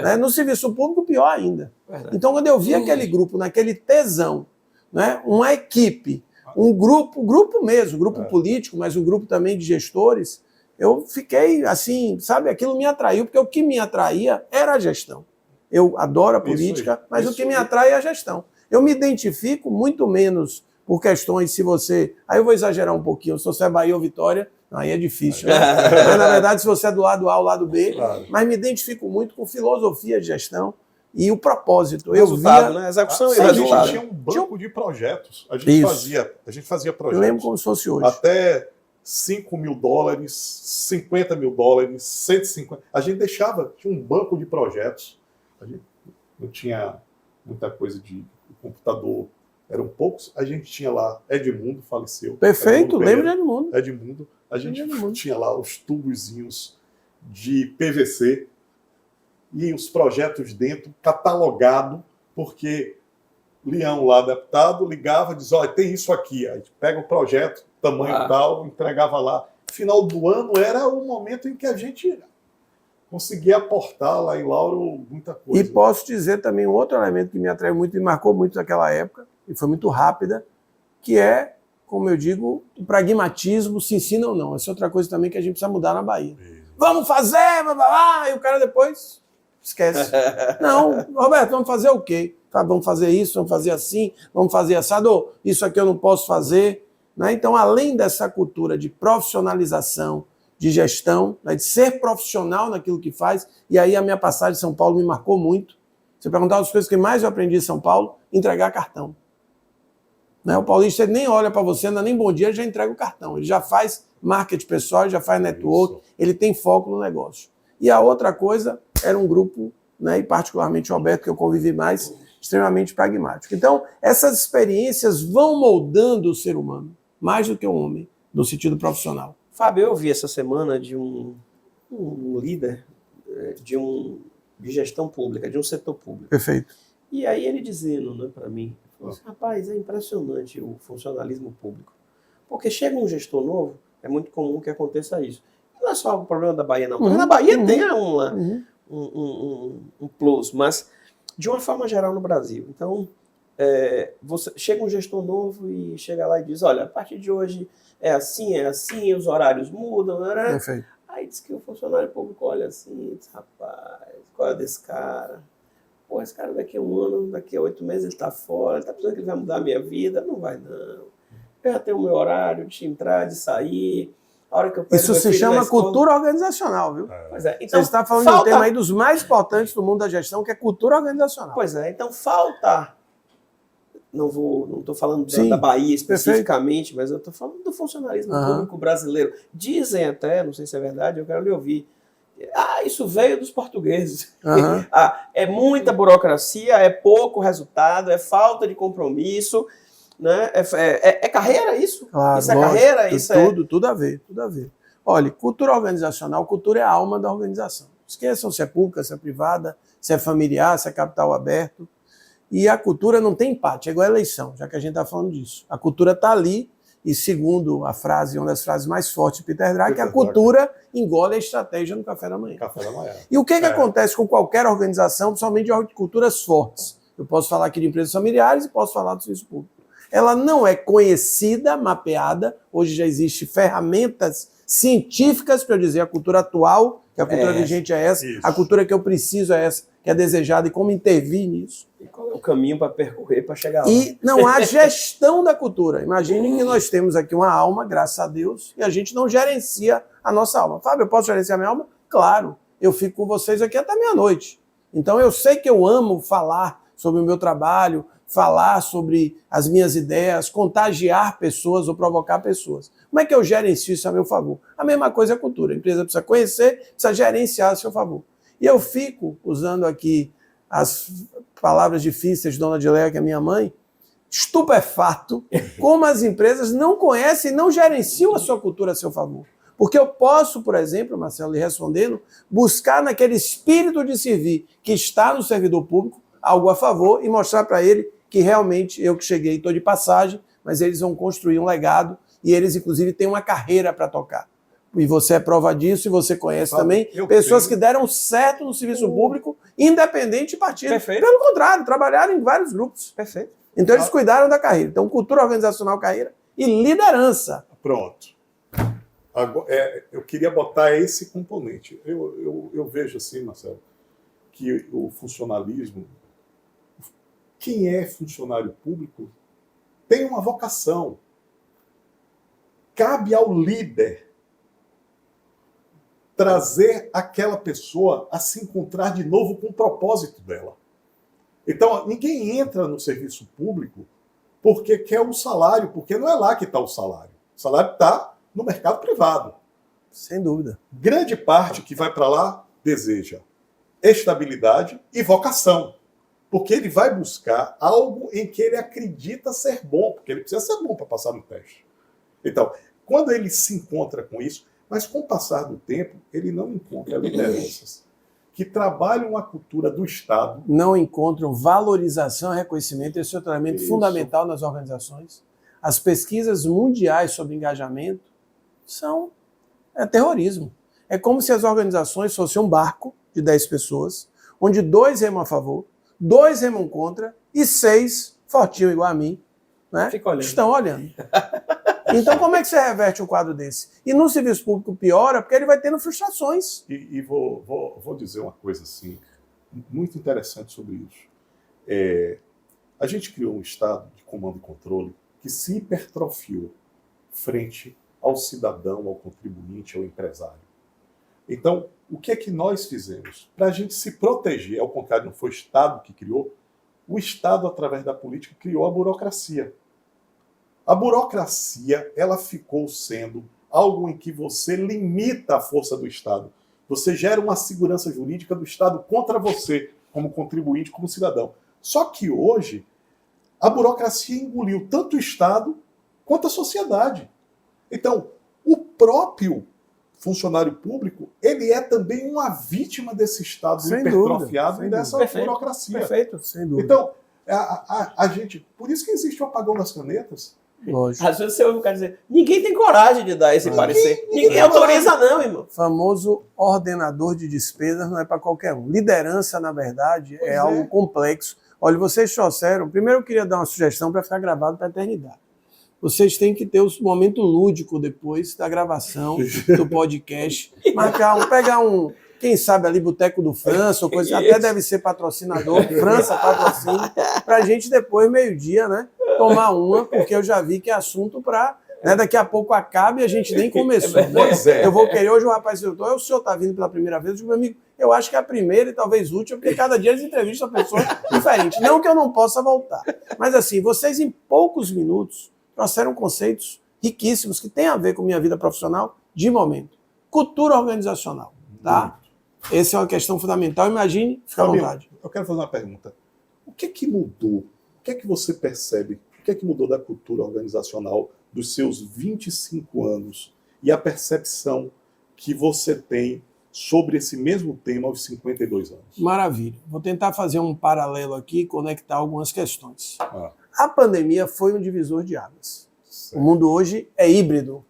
Né? No serviço público, pior ainda. Verdade. Então, quando eu vi aquele grupo, naquele tesão, né? Uma equipe, um grupo mesmo, grupo político, mas um grupo também de gestores, eu fiquei assim, sabe, aquilo me atraiu, porque o que me atraía era a gestão. Eu adoro a política, mas o que me atrai é a gestão. Eu me identifico muito menos por questões, se você... Aí eu vou exagerar um pouquinho, se você é Bahia ou Vitória, aí é difícil. Né? Mas, na verdade, se você é do lado A ou lado B, mas me identifico muito com filosofia de gestão e o propósito. Resultado, né? Execução e resultado. A gente tinha um banco de projetos. A gente fazia projetos. Eu lembro como se fosse hoje. Até $5 mil, $50 mil, 150. A gente tinha um banco de projetos. A gente não tinha muita coisa de computador. Eram poucos. A gente tinha lá Edmundo, faleceu. Perfeito, lembro de Edmundo. Edmundo. A gente tinha lá os tubozinhos de PVC e os projetos dentro, catalogado, porque Leão lá, deputado, ligava e dizia, olha, tem isso aqui. Aí pega o projeto, tamanho tal, entregava lá. Final do ano era o momento em que a gente conseguia aportar lá em Lauro muita coisa. E posso dizer também um outro elemento que me atraiu muito e marcou muito naquela época, e foi muito rápida, que é, como eu digo, o pragmatismo, se ensina ou não. Essa é outra coisa também que a gente precisa mudar na Bahia. Vamos fazer, blá, blá, blá, e o cara depois esquece. Não, Roberto, vamos fazer o quê? Vamos fazer isso, vamos fazer assim, vamos fazer assado, isso aqui eu não posso fazer. Né? Então, além dessa cultura de profissionalização, de gestão, né, de ser profissional naquilo que faz, e aí a minha passagem de São Paulo me marcou muito. Você perguntar as coisas que mais eu aprendi em São Paulo, entregar cartão. Né? O paulista ele nem olha para você, não dá nem bom dia, ele já entrega o cartão. Ele já faz marketing pessoal, já faz network, ele tem foco no negócio. E a outra coisa era um grupo, né, e particularmente o Roberto, que eu convivi mais, extremamente pragmático. Então, essas experiências vão moldando o ser humano, mais do que o homem, no sentido profissional. Fábio, eu ouvi essa semana de um líder de gestão pública, de um setor público. Perfeito. E aí ele dizendo, né, para mim, assim, rapaz, é impressionante o funcionalismo público. Porque chega um gestor novo, é muito comum que aconteça isso. Não é só o problema da Bahia, não. Porque na Bahia tem um plus, mas de uma forma geral no Brasil. Então, chega um gestor novo e chega lá e diz, olha, a partir de hoje é assim, os horários mudam, né? Perfeito. Aí diz que o funcionário público olha assim, diz, rapaz, qual é desse cara? Pô, esse cara daqui a um ano, daqui a 8 meses ele está fora, ele está pensando que ele vai mudar a minha vida. Não vai, não. Eu já tenho o meu horário de entrar, de sair. A hora que eu Isso se chama cultura organizacional, viu? Pois é. Então, você está falando de um tema aí dos mais importantes do mundo da gestão, que é cultura organizacional. Pois é, então falta... Não estou falando da Bahia especificamente, mas eu estou falando do funcionalismo público brasileiro. Dizem até, não sei se é verdade, eu quero lhe ouvir, Isso veio dos portugueses. Uhum. É muita burocracia, é pouco resultado, é falta de compromisso, né? É carreira isso? Claro, Isso é lógico, carreira? Isso tudo a ver, tudo a ver. Olha, cultura organizacional, cultura é a alma da organização. Esqueçam se é pública, se é privada, se é familiar, se é capital aberto. E a cultura não tem empate, é igual a eleição, já que a gente está falando disso. A cultura está ali, e segundo a frase, uma das frases mais fortes de Peter Drucker, a cultura engole a estratégia no café da manhã. Café da manhã. E o que acontece com qualquer organização, principalmente de culturas fortes? Eu posso falar aqui de empresas familiares e posso falar do serviço público. Ela não é conhecida, mapeada, hoje já existem ferramentas científicas para eu dizer a cultura atual, que a cultura vigente é essa, a cultura que eu preciso é essa, que é desejada, e como intervir nisso. E qual é o caminho para percorrer para chegar lá? E não há gestão da cultura. Imaginem que nós temos aqui uma alma, graças a Deus, e a gente não gerencia a nossa alma. Fábio, eu posso gerenciar minha alma? Claro, eu fico com vocês aqui até meia-noite. Então eu sei que eu amo falar sobre o meu trabalho, falar sobre as minhas ideias, contagiar pessoas ou provocar pessoas. Como é que eu gerencio isso a meu favor? A mesma coisa é a cultura. A empresa precisa conhecer, precisa gerenciar a seu favor. E eu fico, usando aqui as palavras difíceis de Dona Dileia, que é minha mãe, estupefato como as empresas não conhecem e não gerenciam a sua cultura a seu favor. Porque eu posso, por exemplo, Marcelo, lhe respondendo, buscar naquele espírito de servir que está no servidor público algo a favor e mostrar para ele que realmente eu que cheguei estou de passagem, mas eles vão construir um legado e eles, inclusive, têm uma carreira para tocar. E você é prova disso, e você conhece também pessoas que deram certo no serviço público, independente de partido. Perfeito. Pelo contrário, trabalharam em vários grupos. Perfeito. Então eles cuidaram da carreira. Então, cultura organizacional, carreira e liderança. Pronto. Agora, eu queria botar esse componente. Eu vejo assim, Marcelo, que o funcionalismo, quem é funcionário público, tem uma vocação. Cabe ao líder trazer aquela pessoa a se encontrar de novo com o propósito dela. Então, ninguém entra no serviço público porque quer um salário, porque não é lá que está o salário. O salário está no mercado privado. Sem dúvida. Grande parte que vai para lá deseja estabilidade e vocação, porque ele vai buscar algo em que ele acredita ser bom, porque ele precisa ser bom para passar no teste. Então, quando ele se encontra com isso, mas com o passar do tempo, ele não encontra lideranças que trabalham a cultura do Estado. Não encontram valorização e reconhecimento, esse é outro elemento fundamental nas organizações. As pesquisas mundiais sobre engajamento são terrorismo. É como se as organizações fossem um barco de 10 pessoas, onde 2 remam a favor, 2 remam contra e 6, fortinho igual a mim, né, estão olhando. Então, como é que você reverte um quadro desse? E no serviço público piora, porque ele vai tendo frustrações. E vou dizer uma coisa assim, muito interessante sobre isso. A gente criou um Estado de comando e controle que se hipertrofiou frente ao cidadão, ao contribuinte, ao empresário. Então, o que é que nós fizemos? Para a gente se proteger, ao contrário, não foi o Estado que criou, o Estado, através da política, criou a burocracia. A burocracia, ela ficou sendo algo em que você limita a força do Estado. Você gera uma segurança jurídica do Estado contra você, como contribuinte, como cidadão. Só que hoje, a burocracia engoliu tanto o Estado quanto a sociedade. Então, o próprio funcionário público, ele é também uma vítima desse Estado hipertrofiado e dessa burocracia. Perfeito, sem dúvida. Então, a gente... Por isso que existe o apagão das canetas. Lógico. Às vezes você ouve o cara dizer, ninguém tem coragem de dar esse parecer. Ninguém autoriza não, irmão. Famoso ordenador de despesas não é para qualquer um. Liderança, na verdade, é algo complexo. Olha, vocês trouxeram... Primeiro eu queria dar uma sugestão para ficar gravado para a eternidade. Vocês têm que ter o momento lúdico depois da gravação do podcast. Marcar pegar quem sabe ali, Boteco do França, ou coisa, até deve ser patrocinador, França patrocina, para a gente depois, meio-dia, né, tomar uma, porque eu já vi que é assunto para, né, daqui a pouco acabe e a gente nem começou. Né? Eu vou querer hoje, o rapaz perguntou, o senhor está vindo pela primeira vez? Eu digo, meu amigo, eu acho que é a primeira e talvez última, porque cada dia eles entrevistam a pessoa diferente. Não que eu não possa voltar, mas assim, vocês em poucos minutos trouxeram conceitos riquíssimos que têm a ver com minha vida profissional de momento. Cultura organizacional, tá? Essa é uma questão fundamental. Imagine, fica à vontade. Eu quero fazer uma pergunta. O que é que mudou? O que é que você percebe? O que é que mudou da cultura organizacional dos seus 25 anos e a percepção que você tem sobre esse mesmo tema aos 52 anos? Maravilha. Vou tentar fazer um paralelo aqui e conectar algumas questões. A pandemia foi um divisor de águas. Certo. O mundo hoje é híbrido.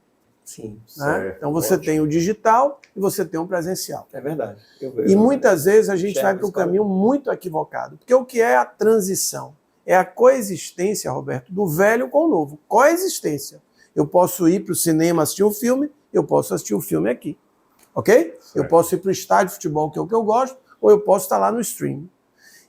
Sim. Né? Então você tem o digital e você tem o presencial. É verdade. E muitas vezes a gente vai para um caminho muito equivocado. Porque o que é a transição? É a coexistência, Roberto, do velho com o novo. Coexistência. Eu posso ir para o cinema assistir um filme, eu posso assistir um filme aqui. Ok? Certo. Eu posso ir para o estádio de futebol, que é o que eu gosto, ou eu posso estar lá no streaming.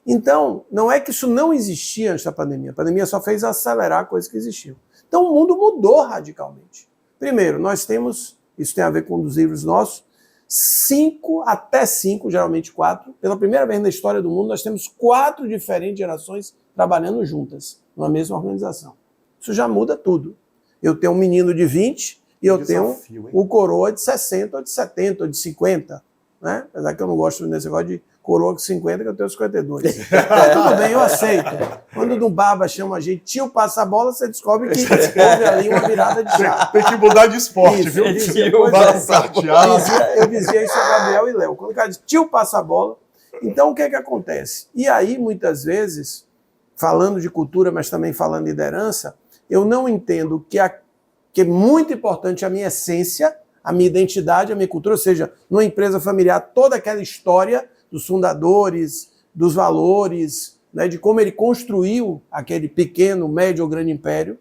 Então, não é que isso não existia antes da pandemia. A pandemia só fez acelerar coisas que existiam. Então, o mundo mudou radicalmente. Primeiro, nós temos, isso tem a ver com um dos livros nossos, 5 até 5, geralmente 4. Pela primeira vez na história do mundo, nós temos 4 diferentes gerações trabalhando juntas, numa mesma organização. Isso já muda tudo. Eu tenho um menino de 20 e eu tenho o coroa de 60, ou de 70, ou de 50. Né? Apesar que eu não gosto desse negócio de coroa com 50, que eu tenho 52. Tudo bem, eu aceito. Quando do Baba chama a gente, tio passa a bola, você descobre que houve ali uma virada de chave. Tem que mudar de esporte, viu? Eu dizia isso a Gabriel e Léo. Quando o cara diz, tio passa a bola. Então, o que é que acontece? E aí, muitas vezes, falando de cultura, mas também falando de liderança, eu não entendo que é muito importante a minha essência, a minha identidade, a minha cultura, ou seja, numa empresa familiar, toda aquela história dos fundadores, dos valores, né, de como ele construiu aquele pequeno, médio ou grande império.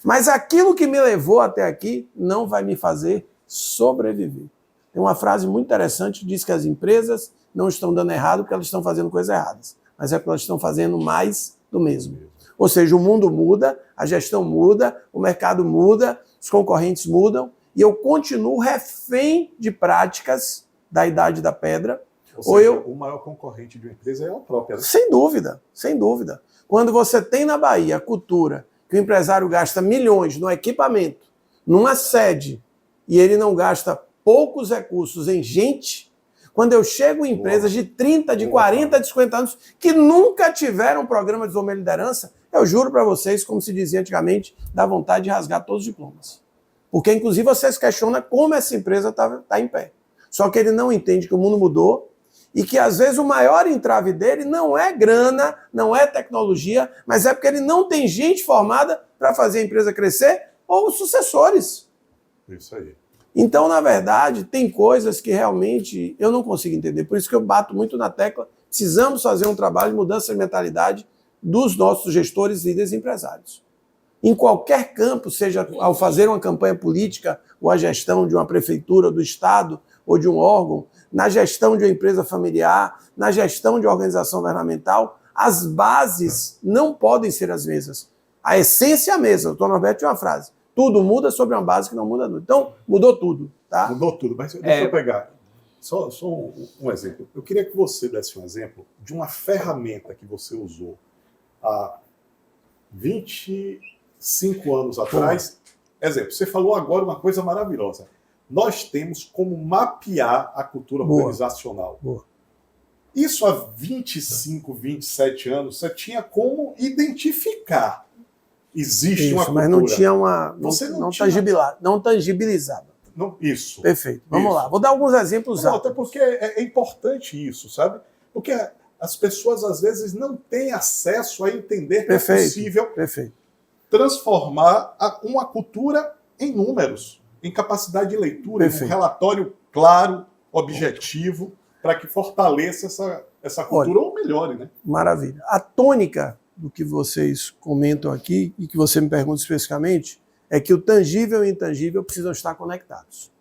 Mas aquilo que me levou até aqui não vai me fazer sobreviver. Tem uma frase muito interessante que diz que as empresas não estão dando errado porque elas estão fazendo coisas erradas, mas é porque elas estão fazendo mais do mesmo. Ou seja, o mundo muda, a gestão muda, o mercado muda, os concorrentes mudam, e eu continuo refém de práticas da Idade da Pedra. Ou seja, o maior concorrente de uma empresa é a própria. Né? Sem dúvida, sem dúvida. Quando você tem na Bahia a cultura que o empresário gasta milhões no equipamento, numa sede, e ele não gasta poucos recursos em gente, quando eu chego em empresas de 30, de 40, de 50 anos, que nunca tiveram um programa de desenvolvimento de liderança, eu juro para vocês, como se dizia antigamente, dá vontade de rasgar todos os diplomas. Porque, inclusive, vocês questionam como essa empresa está em pé. Só que ele não entende que o mundo mudou e que, às vezes, o maior entrave dele não é grana, não é tecnologia, mas é porque ele não tem gente formada para fazer a empresa crescer ou os sucessores. Isso aí. Então, na verdade, tem coisas que realmente eu não consigo entender. Por isso que eu bato muito na tecla. Precisamos fazer um trabalho de mudança de mentalidade dos nossos gestores, líderes e empresários. Em qualquer campo, seja ao fazer uma campanha política ou a gestão de uma prefeitura, do Estado ou de um órgão, na gestão de uma empresa familiar, na gestão de uma organização governamental, as bases não podem ser as mesmas. A essência é a mesma. O Dr. Norberto tinha uma frase. Tudo muda sobre uma base que não muda nunca. Então, mudou tudo. Tá? Mudou tudo. Mas deixa eu pegar só um exemplo. Eu queria que você desse um exemplo de uma ferramenta que você usou há 25 anos atrás. Exemplo, você falou agora uma coisa maravilhosa. Nós temos como mapear a cultura organizacional. Boa. Isso há 25, 27 anos, você tinha como identificar. Existe uma cultura. Mas não tinha uma... Não tangibilizava. Não, isso. Perfeito. Vamos lá. Vou dar alguns exemplos. Não, até porque é importante isso, sabe? Porque as pessoas, às vezes, não têm acesso a entender que é possível transformar uma cultura em números, em capacidade de leitura, em um relatório claro, objetivo, para que fortaleça essa cultura ou melhore, né? Maravilha. A tônica do que vocês comentam aqui e que você me pergunta especificamente é que o tangível e o intangível precisam estar conectados.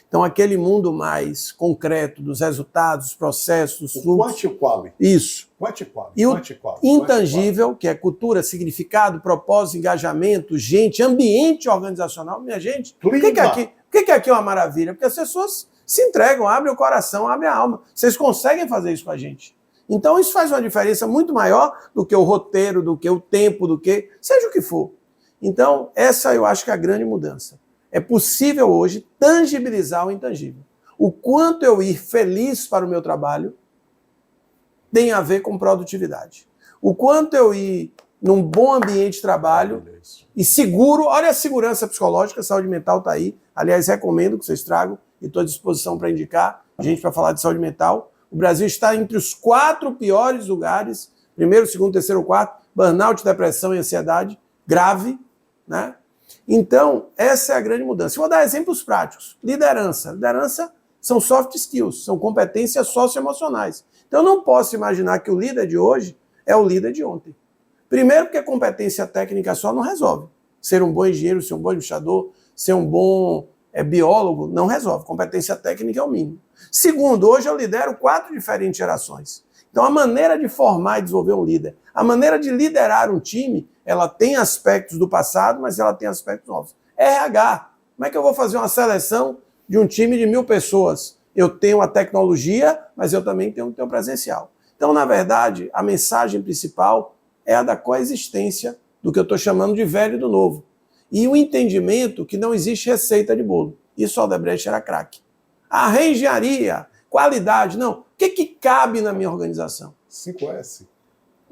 Então, aquele mundo mais concreto dos resultados, dos processos, dos fluxos... Quanti-quali. Isso. Quanti-quali. E o intangível, que é cultura, significado, propósito, engajamento, gente, ambiente organizacional. Minha gente, o que é aqui uma maravilha? Porque as pessoas se entregam, abrem o coração, abrem a alma. Vocês conseguem fazer isso com a gente. Então, isso faz uma diferença muito maior do que o roteiro, do que o tempo, do que... seja o que for. Então, essa eu acho que é a grande mudança. É possível hoje tangibilizar o intangível. O quanto eu ir feliz para o meu trabalho tem a ver com produtividade. O quanto eu ir num bom ambiente de trabalho e seguro, olha a segurança psicológica, a saúde mental está aí. Aliás, recomendo que vocês tragam e estou à disposição para indicar gente para falar de saúde mental. O Brasil está entre os 4 piores lugares, primeiro, segundo, terceiro, quarto, burnout, depressão e ansiedade grave, né? Então, essa é a grande mudança. Eu vou dar exemplos práticos. Liderança. Liderança são soft skills, são competências socioemocionais. Então, eu não posso imaginar que o líder de hoje é o líder de ontem. Primeiro, porque competência técnica só não resolve. Ser um bom engenheiro, ser um bom administrador, ser um bom biólogo, não resolve. Competência técnica é o mínimo. Segundo, hoje eu lidero 4 diferentes gerações. Então, a maneira de formar e desenvolver um líder, a maneira de liderar um time, ela tem aspectos do passado, mas ela tem aspectos novos. RH. Como é que eu vou fazer uma seleção de um time de 1000 pessoas? Eu tenho a tecnologia, mas eu também tenho o presencial. Então, na verdade, a mensagem principal é a da coexistência do que eu estou chamando de velho e do novo. E o entendimento que não existe receita de bolo. Isso o Odebrecht era craque. A reengenharia, qualidade, não. O que cabe na minha organização? 5S.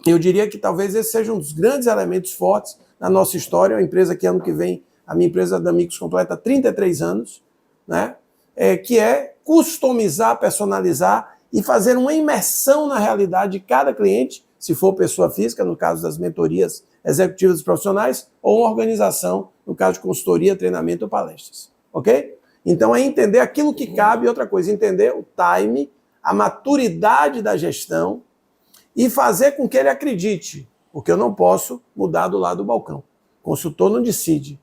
Eu diria que talvez esse seja um dos grandes elementos fortes na nossa história. Uma empresa que ano que vem, a minha empresa da Micos completa 33 anos, né? Que é customizar, personalizar e fazer uma imersão na realidade de cada cliente, se for pessoa física, no caso das mentorias executivas e profissionais, ou uma organização, no caso de consultoria, treinamento ou palestras. Ok? Então é entender aquilo que cabe e outra coisa, entender o time, a maturidade da gestão e fazer com que ele acredite, porque eu não posso mudar do lado do balcão. Consultor não decide.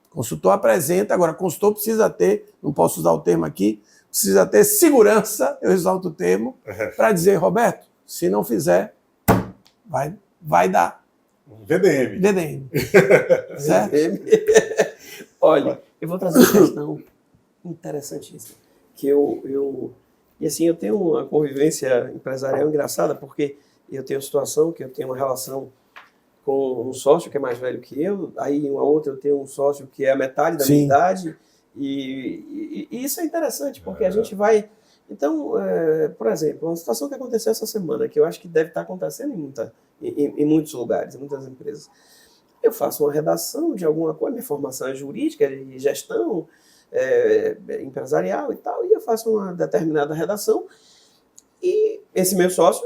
Consultor apresenta, agora consultor precisa ter, não posso usar o termo aqui, precisa ter segurança, eu exalto o termo, para dizer, Roberto, se não fizer, vai dar. VDM. Certo? Olha, eu vou trazer uma questão interessantíssima. Que e assim, eu tenho uma convivência empresarial engraçada, porque eu tenho uma situação que eu tenho uma relação com um sócio que é mais velho que eu, aí uma outra eu tenho um sócio que é a metade da minha idade, e isso é interessante, porque a gente vai... Então, por exemplo, uma situação que aconteceu essa semana, que eu acho que deve estar acontecendo em muitos lugares, em muitas empresas. Eu faço uma redação de alguma coisa, minha formação é jurídica, de gestão empresarial e tal, e eu faço uma determinada redação, e esse meu sócio,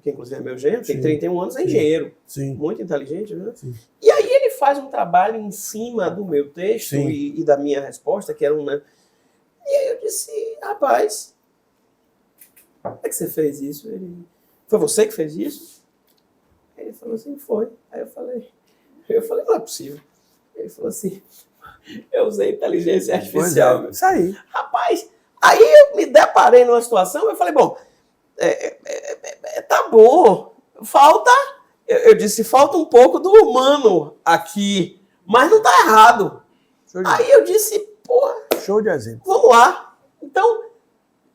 que inclusive é meu genro, tem 31 anos, é engenheiro, muito inteligente, né? E aí ele faz um trabalho em cima do meu texto e da minha resposta, que era uma... E aí eu disse, rapaz, como é que você fez isso? Foi você que fez isso? Ele falou assim, foi. Aí eu falei, não é possível. Ele falou assim, eu usei inteligência artificial. Isso aí. Rapaz, aí eu me deparei numa situação, eu falei, bom, tá bom, eu disse, falta um pouco do humano aqui, mas não tá errado. Aí eu disse, porra, show de exemplo. Vamos lá. Então,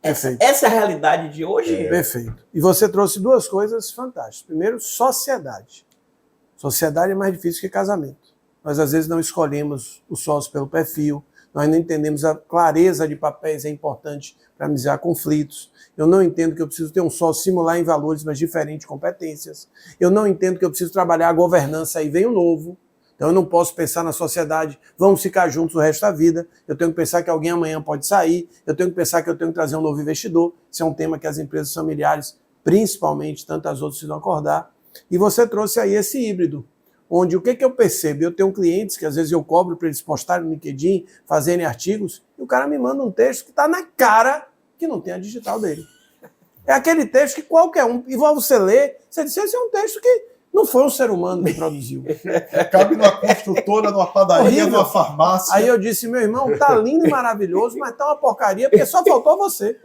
perfeito. Essa é a realidade de hoje. Perfeito. E você trouxe 2 coisas fantásticas. Primeiro, sociedade. Sociedade é mais difícil que casamento. Nós, às vezes, não escolhemos o sócio pelo perfil, nós não entendemos a clareza de papéis é importante para minimizar conflitos. Eu não entendo que eu preciso ter um sócio similar em valores, mas diferentes competências. Eu não entendo que eu preciso trabalhar a governança, aí vem o novo. Então eu não posso pensar na sociedade, vamos ficar juntos o resto da vida. Eu tenho que pensar que alguém amanhã pode sair. Eu tenho que pensar que eu tenho que trazer um novo investidor. Isso é um tema que as empresas familiares, principalmente, tantas outras, precisam acordar. E você trouxe aí esse híbrido, onde o que eu percebo? Eu tenho clientes que às vezes eu cobro para eles postarem no LinkedIn, fazerem artigos, e o cara me manda um texto que está na cara que não tem a digital dele. É aquele texto que qualquer um, igual você lê, você diz, esse é um texto que não foi um ser humano que produziu. Cabe numa construtora, numa padaria, horrível. Numa farmácia. Aí eu disse, meu irmão, tá lindo e maravilhoso, mas tá uma porcaria, porque só faltou você.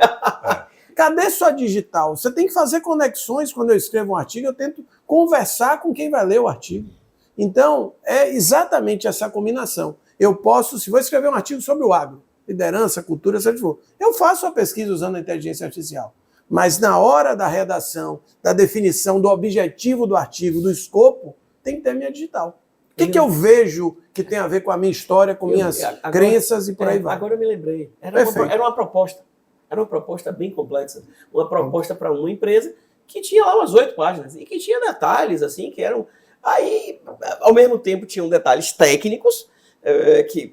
Cadê sua digital? Você tem que fazer conexões. Quando eu escrevo um artigo, eu tento conversar com quem vai ler o artigo. Então, é exatamente essa combinação. Eu posso, se vou escrever um artigo sobre o agro, liderança, cultura, seja o que for, eu faço a pesquisa usando a inteligência artificial. Mas na hora da redação, da definição do objetivo do artigo, do escopo, tem que ter minha digital. O que eu vejo que tem a ver com a minha história, com minhas crenças e por aí vai? Agora eu me lembrei. Era uma proposta. Era uma proposta bem complexa. Uma proposta para uma empresa que tinha lá umas 8 páginas e que tinha detalhes, assim, que eram... Aí, ao mesmo tempo, tinham detalhes técnicos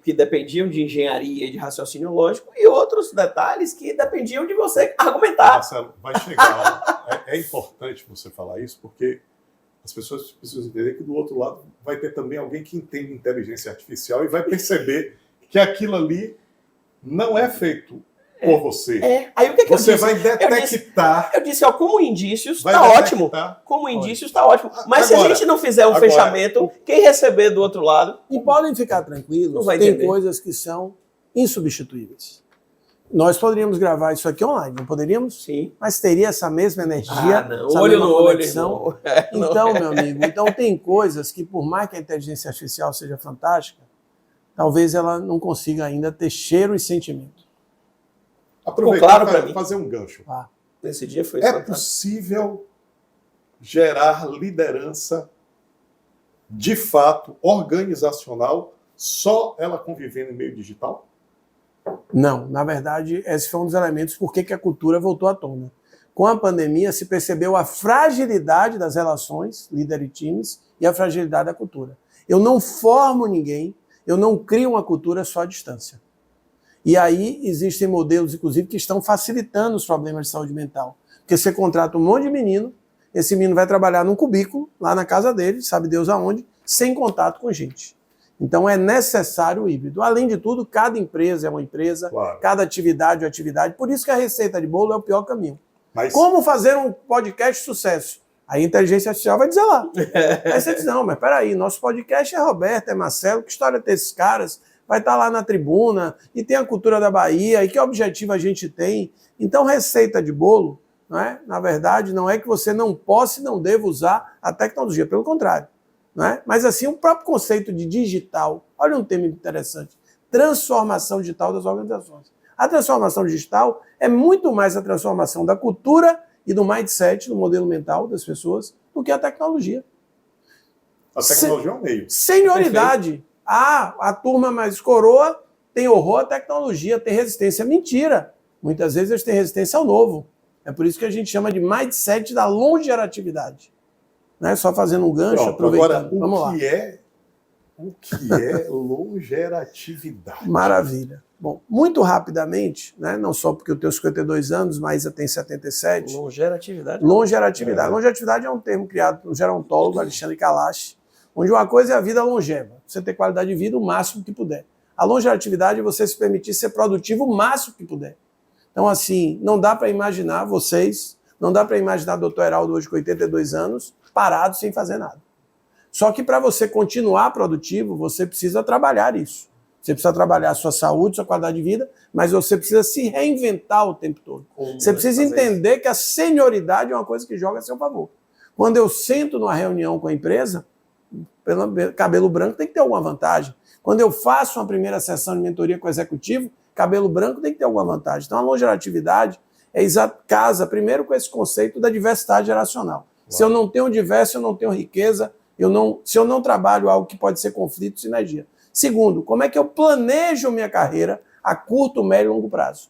que dependiam de engenharia e de raciocínio lógico e outros detalhes que dependiam de você argumentar. Marcelo, vai chegar. É importante você falar isso, porque as pessoas precisam entender que do outro lado vai ter também alguém que entende inteligência artificial e vai perceber que aquilo ali não é feito por você. Aí o que você eu disse? Vai detectar. Eu disse, ó, como indícios, está ótimo. Como indícios, está ótimo. Mas agora, se a gente não fizer um fechamento, quem receber do outro lado... E podem ficar tranquilos, tem coisas que são insubstituíveis. Nós poderíamos gravar isso aqui online, não poderíamos? Sim. Mas teria essa mesma energia, essa olho mesma no conexão. Olho. Então, meu amigo, então tem coisas que, por mais que a inteligência artificial seja fantástica, talvez ela não consiga ainda ter cheiro e sentimento. Aproveitar para fazer um gancho. Nesse dia foi fantástico. Possível gerar liderança de fato organizacional só ela convivendo em meio digital? Não, na verdade, esse foi um dos elementos por que a cultura voltou à tona. Com a pandemia se percebeu a fragilidade das relações, líder e times, e a fragilidade da cultura. Eu não formo ninguém, eu não crio uma cultura só à distância. E aí existem modelos, inclusive, que estão facilitando os problemas de saúde mental. Porque você contrata um monte de menino, esse menino vai trabalhar num cubículo, lá na casa dele, sabe Deus aonde, sem contato com gente. Então é necessário o híbrido. Além de tudo, cada empresa é uma empresa, claro. Cada atividade é uma atividade. Por isso que a receita de bolo é o pior caminho. Mas... Como fazer um podcast de sucesso? Aí a inteligência artificial vai dizer lá. Aí você diz, não, mas peraí, nosso podcast é Roberto, é Marcelo, que história tem esses caras? Vai estar lá na tribuna, e tem a cultura da Bahia, e que objetivo a gente tem. Então, receita de bolo, não é? Na verdade, não é que você não possa e não deva usar a tecnologia, pelo contrário. Não é? Mas, assim, o próprio conceito de digital, olha um tema interessante, transformação digital das organizações. A transformação digital é muito mais a transformação da cultura e do mindset, do modelo mental das pessoas, do que a tecnologia. A tecnologia é um meio. Senioridade. A turma mais coroa tem horror à tecnologia, tem resistência. Mentira. Muitas vezes eles têm resistência ao novo. É por isso que a gente chama de mindset da longevidade. Não é só fazendo um gancho, pronto, aproveitando. Agora, Vamos lá. O que é longevidade? Maravilha. Bom, muito rapidamente, né, não só porque eu tenho 52 anos, mas eu tenho 77. Longevidade? Longevidade é um termo criado por um gerontólogo, Alexandre Kalash, onde uma coisa é a vida longeva. Você ter qualidade de vida o máximo que puder. A longevidade é você se permitir ser produtivo o máximo que puder. Então, assim, não dá para imaginar não dá para imaginar o doutor Heraldo hoje com 82 anos, parado sem fazer nada. Só que para você continuar produtivo, você precisa trabalhar isso. Você precisa trabalhar a sua saúde, sua qualidade de vida, mas você precisa se reinventar o tempo todo. Você precisa entender que a senioridade é uma coisa que joga a seu favor. Quando eu sento numa reunião com a empresa, pelo cabelo branco tem que ter alguma vantagem. Quando eu faço uma primeira sessão de mentoria com o executivo, cabelo branco tem que ter alguma vantagem. Então a longevidade casa primeiro com esse conceito da diversidade geracional. Claro. Se eu não tenho diverso, eu não tenho riqueza, se eu não trabalho algo que pode ser conflito, sinergia. Segundo, como é que eu planejo minha carreira a curto, médio e longo prazo?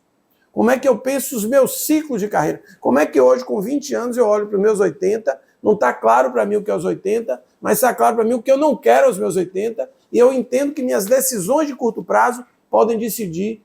Como é que eu penso os meus ciclos de carreira? Como é que hoje, com 20 anos, eu olho para os meus 80, não está claro para mim o que é os 80, mas está claro para mim o que eu não quero aos meus 80, e eu entendo que minhas decisões de curto prazo podem decidir,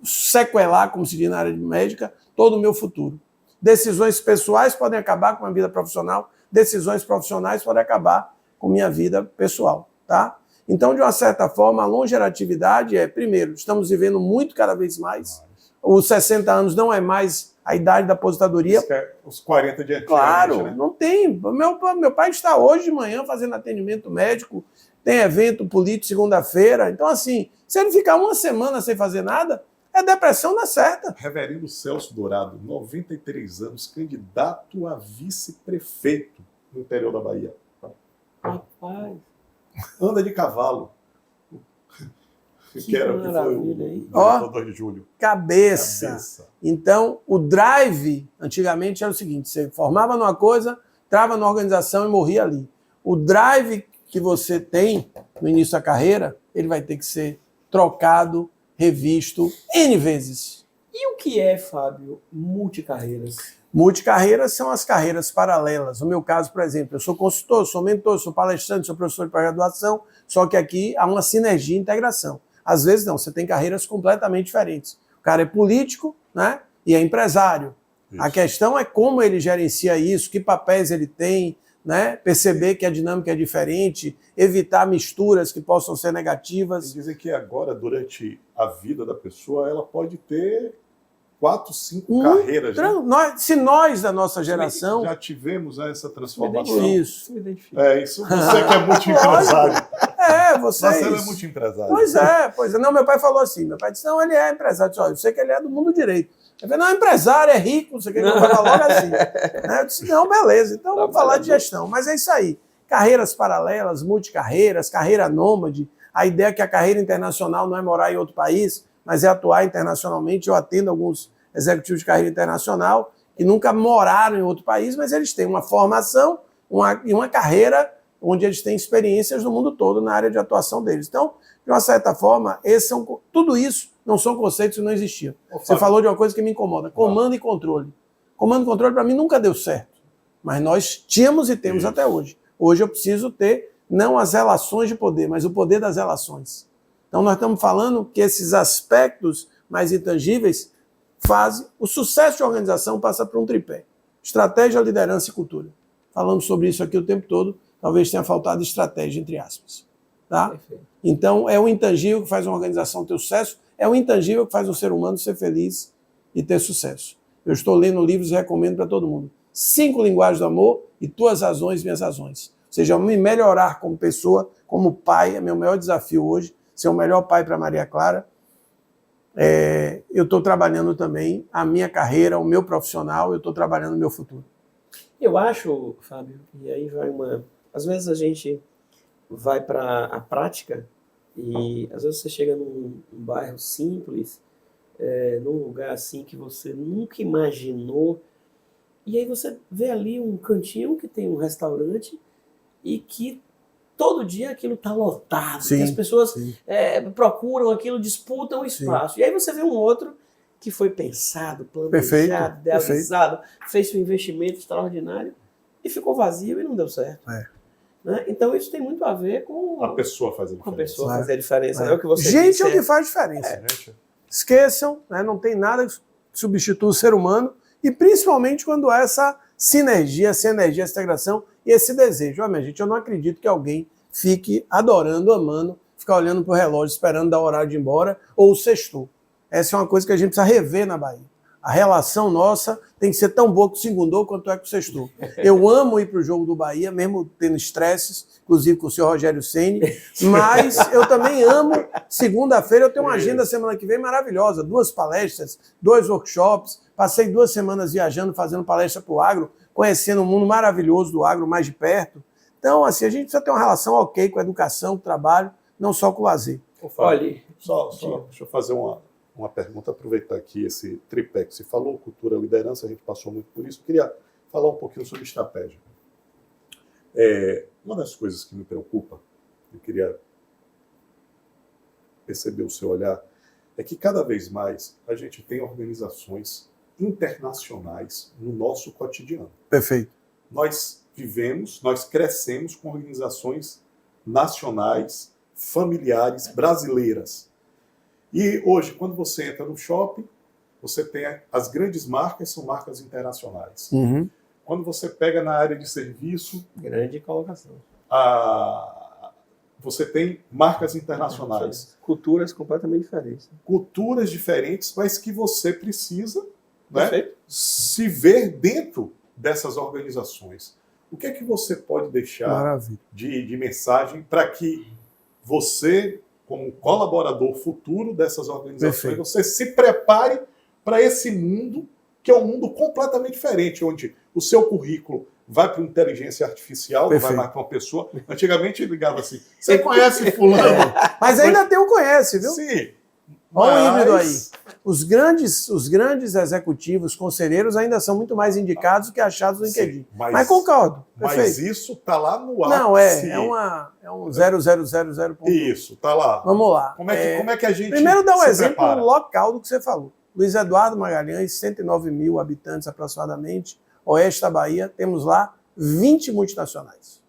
sequelar, como se diz na área médica, todo o meu futuro. Decisões pessoais podem acabar com a minha vida profissional, decisões profissionais podem acabar com a minha vida pessoal, tá? Então, de uma certa forma, a longevidade primeiro, estamos vivendo muito cada vez mais. Os 60 anos não é mais a idade da aposentadoria. Os 40 de antigamente, claro, né? Não tem. Meu pai está hoje de manhã fazendo atendimento médico, tem evento político segunda-feira. Então, assim, se ele ficar uma semana sem fazer nada, é depressão na certa. Reverendo Celso Dourado, 93 anos, candidato a vice-prefeito no interior da Bahia. Rapaz. Anda de cavalo. Que era o que foi o diretor 2 de julho. Cabeça. Então, o drive, antigamente, era o seguinte: você formava numa coisa, entrava numa organização e morria ali. O drive que você tem no início da carreira, ele vai ter que ser trocado, revisto N vezes. E o que é, Fábio, multicarreiras? Multicarreiras são as carreiras paralelas. No meu caso, por exemplo, eu sou consultor, sou mentor, sou palestrante, sou professor de pós-graduação, só que aqui há uma sinergia e integração. Às vezes não, você tem carreiras completamente diferentes. O cara é político, né, e é empresário. Isso. A questão é como ele gerencia isso, que papéis ele tem, né, perceber que a dinâmica é diferente, evitar misturas que possam ser negativas. Dizem que agora, durante a vida da pessoa, ela pode ter 4, 5 carreiras. Né? Se nós, da nossa geração... Já tivemos essa transformação. Isso. Isso. Você que é multi-empresário. Vocês... Você é multi-empresário. Pois é. Não, meu pai falou assim. Meu pai disse, não, ele é empresário. Eu disse, olha, eu sei que ele é do mundo do direito. Ele falou, não, empresário, é rico, não sei o que, eu falo logo assim. Eu disse, não, beleza, então vamos falar de gestão. Mas é isso aí. Carreiras paralelas, multicarreiras, carreira nômade. A ideia é que a carreira internacional não é morar em outro país, mas é atuar internacionalmente. Eu atendo alguns executivos de carreira internacional que nunca moraram em outro país, mas eles têm uma formação e uma carreira onde eles têm experiências no mundo todo na área de atuação deles. Então, de uma certa forma, tudo isso não são conceitos que não existiam. Você falou de uma coisa que me incomoda, comando e controle. Comando e controle, para mim, nunca deu certo, mas nós tínhamos e temos até hoje. Hoje eu preciso ter, não as relações de poder, mas o poder das relações. Então, nós estamos falando que esses aspectos mais intangíveis o sucesso de organização passa por um tripé: estratégia, liderança e cultura. Falamos sobre isso aqui o tempo todo, talvez tenha faltado estratégia, entre aspas. Tá? Perfeito. Então, é o intangível que faz uma organização ter sucesso, é o intangível que faz um ser humano ser feliz e ter sucesso. Eu estou lendo livros e recomendo para todo mundo. 5 linguagens do amor e tuas razões, minhas razões. Ou seja, me melhorar como pessoa, como pai, é meu maior desafio hoje, ser o melhor pai para Maria Clara. Eu estou trabalhando também a minha carreira, o meu profissional, eu estou trabalhando o meu futuro. Eu acho, Fábio, e aí vai às vezes a gente vai para a prática e às vezes você chega num bairro simples, num lugar assim que você nunca imaginou, e aí você vê ali um cantinho que tem um restaurante e que todo dia aquilo está lotado, sim, que as pessoas procuram aquilo, disputam o espaço. Sim. E aí você vê um outro que foi pensado, planejado, idealizado, fez um investimento extraordinário e ficou vazio e não deu certo. Né? Então isso tem muito a ver com... A pessoa fazer a diferença. A pessoa fazer a diferença. É o que você gente disse, é o que faz diferença. Esqueçam, né? Não tem nada que substitua o ser humano, e principalmente quando há essa sinergia, essa integração e esse desejo. Minha gente, eu não acredito que alguém fique adorando, amando, ficar olhando para o relógio, esperando dar o horário de ir embora, ou o sextou. Essa é uma coisa que a gente precisa rever na Bahia. A relação nossa tem que ser tão boa com o segundou quanto é com o sextou. Eu amo ir para o jogo do Bahia, mesmo tendo estresses, inclusive com o senhor Rogério Ceni, mas eu também amo. Segunda-feira eu tenho uma agenda semana que vem maravilhosa, 2 palestras, 2 workshops, passei 2 semanas viajando, fazendo palestra para o agro, conhecendo um mundo maravilhoso do agro mais de perto. Então, assim, a gente precisa ter uma relação ok com a educação, com o trabalho, não só com o lazer. Olha, deixa eu fazer uma pergunta, aproveitar aqui esse tripé que se falou, cultura, liderança, a gente passou muito por isso. Eu queria falar um pouquinho sobre estratégia. Uma das coisas que me preocupa, eu queria perceber o seu olhar, é que cada vez mais a gente tem organizações internacionais no nosso cotidiano. Perfeito. Nós crescemos com organizações nacionais, familiares, brasileiras. E hoje, quando você entra no shopping, você tem as grandes marcas, são marcas internacionais. Uhum. Quando você pega na área de serviço... Grande colocação. Você tem marcas internacionais. Culturas completamente diferentes. Culturas diferentes, mas que você precisa, né, se ver dentro dessas organizações. O que é que você pode deixar de mensagem para que você, como colaborador futuro dessas organizações, você se prepare para esse mundo, que é um mundo completamente diferente, onde o seu currículo vai para inteligência artificial, não vai mais para uma pessoa. Antigamente ligava assim, você conhece fulano? Mas ainda tem o conhece, viu? Sim. Olha o híbrido aí. Os grandes executivos, conselheiros, ainda são muito mais indicados do que achados no LinkedIn. Sim, mas concordo. Mas isso está lá no ar. Não, é um 0000. Isso, está lá. Vamos lá. Como é que a gente primeiro dá um exemplo local do que você falou. Luiz Eduardo Magalhães, 109 mil habitantes aproximadamente, oeste da Bahia, temos lá 20 multinacionais.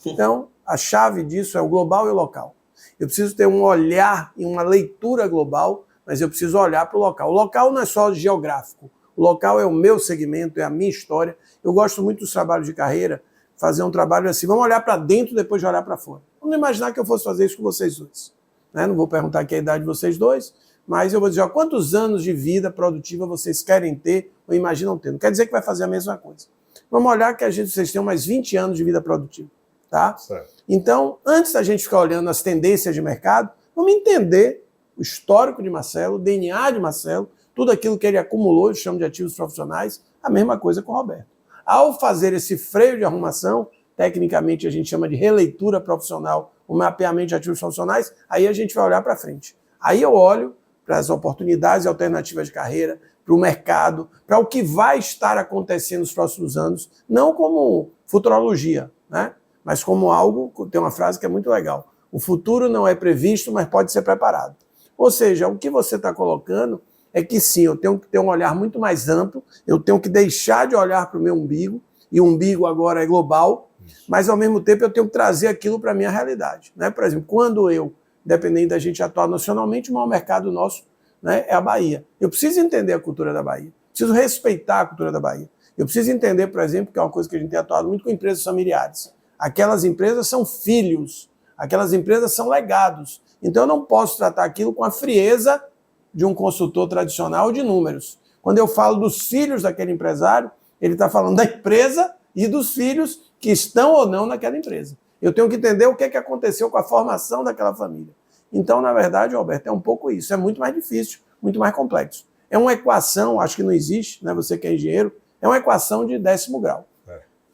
Então, a chave disso é o global e o local. Eu preciso ter um olhar e uma leitura global, mas eu preciso olhar para o local. O local não é só geográfico. O local é o meu segmento, é a minha história. Eu gosto muito dos trabalhos de carreira, fazer um trabalho assim, vamos olhar para dentro depois de olhar para fora. Vamos imaginar que eu fosse fazer isso com vocês dois. Né? Não vou perguntar aqui a idade de vocês dois, mas eu vou dizer, ó, quantos anos de vida produtiva vocês querem ter ou imaginam ter. Não quer dizer que vai fazer a mesma coisa. Vamos olhar que vocês tenham mais 20 anos de vida produtiva. Tá? Certo. Então, antes da gente ficar olhando as tendências de mercado, vamos entender o histórico de Marcelo, o DNA de Marcelo, tudo aquilo que ele acumulou, eu chamo de ativos profissionais, a mesma coisa com o Roberto. Ao fazer esse freio de arrumação, tecnicamente a gente chama de releitura profissional, o mapeamento de ativos profissionais, aí a gente vai olhar para frente. Aí eu olho para as oportunidades e alternativas de carreira, para o mercado, para o que vai estar acontecendo nos próximos anos, não como futurologia, né? Mas como algo, tem uma frase que é muito legal, o futuro não é previsto, mas pode ser preparado. Ou seja, o que você está colocando é que sim, eu tenho que ter um olhar muito mais amplo, eu tenho que deixar de olhar para o meu umbigo, e o umbigo agora é global, mas ao mesmo tempo eu tenho que trazer aquilo para a minha realidade. Né? Por exemplo, quando eu, dependendo da gente atuar nacionalmente, o maior mercado nosso, né, é a Bahia. Eu preciso entender a cultura da Bahia, preciso respeitar a cultura da Bahia. Eu preciso entender, por exemplo, que é uma coisa que a gente tem atuado muito com empresas familiares. Aquelas empresas são filhos, aquelas empresas são legados. Então eu não posso tratar aquilo com a frieza de um consultor tradicional de números. Quando eu falo dos filhos daquele empresário, ele está falando da empresa e dos filhos que estão ou não naquela empresa. Eu tenho que entender o que aconteceu com a formação daquela família. Então, na verdade, Roberto, é um pouco isso. É muito mais difícil, muito mais complexo. É uma equação, acho que não existe, né? Você que é engenheiro, é uma equação de 10º grau.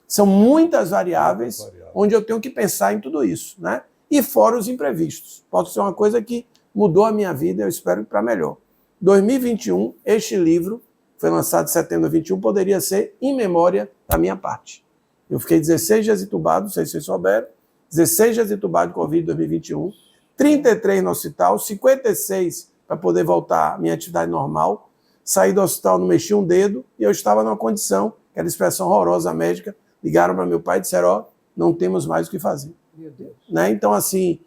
São muitas variáveis onde eu tenho que pensar em tudo isso, né? E fora os imprevistos. Pode ser uma coisa que mudou a minha vida, eu espero para melhor. 2021, este livro, foi lançado em setembro de 2021, poderia ser em memória da minha parte. Eu fiquei 16 dias entubado, não sei se vocês souberam, 16 dias entubado de Covid em 2021, 33 no hospital, 56 para poder voltar à minha atividade normal, saí do hospital, não mexi um dedo, e eu estava numa condição, aquela expressão horrorosa médica, ligaram para meu pai e disseram, ó, não temos mais o que fazer. Meu Deus. Né? Então, assim,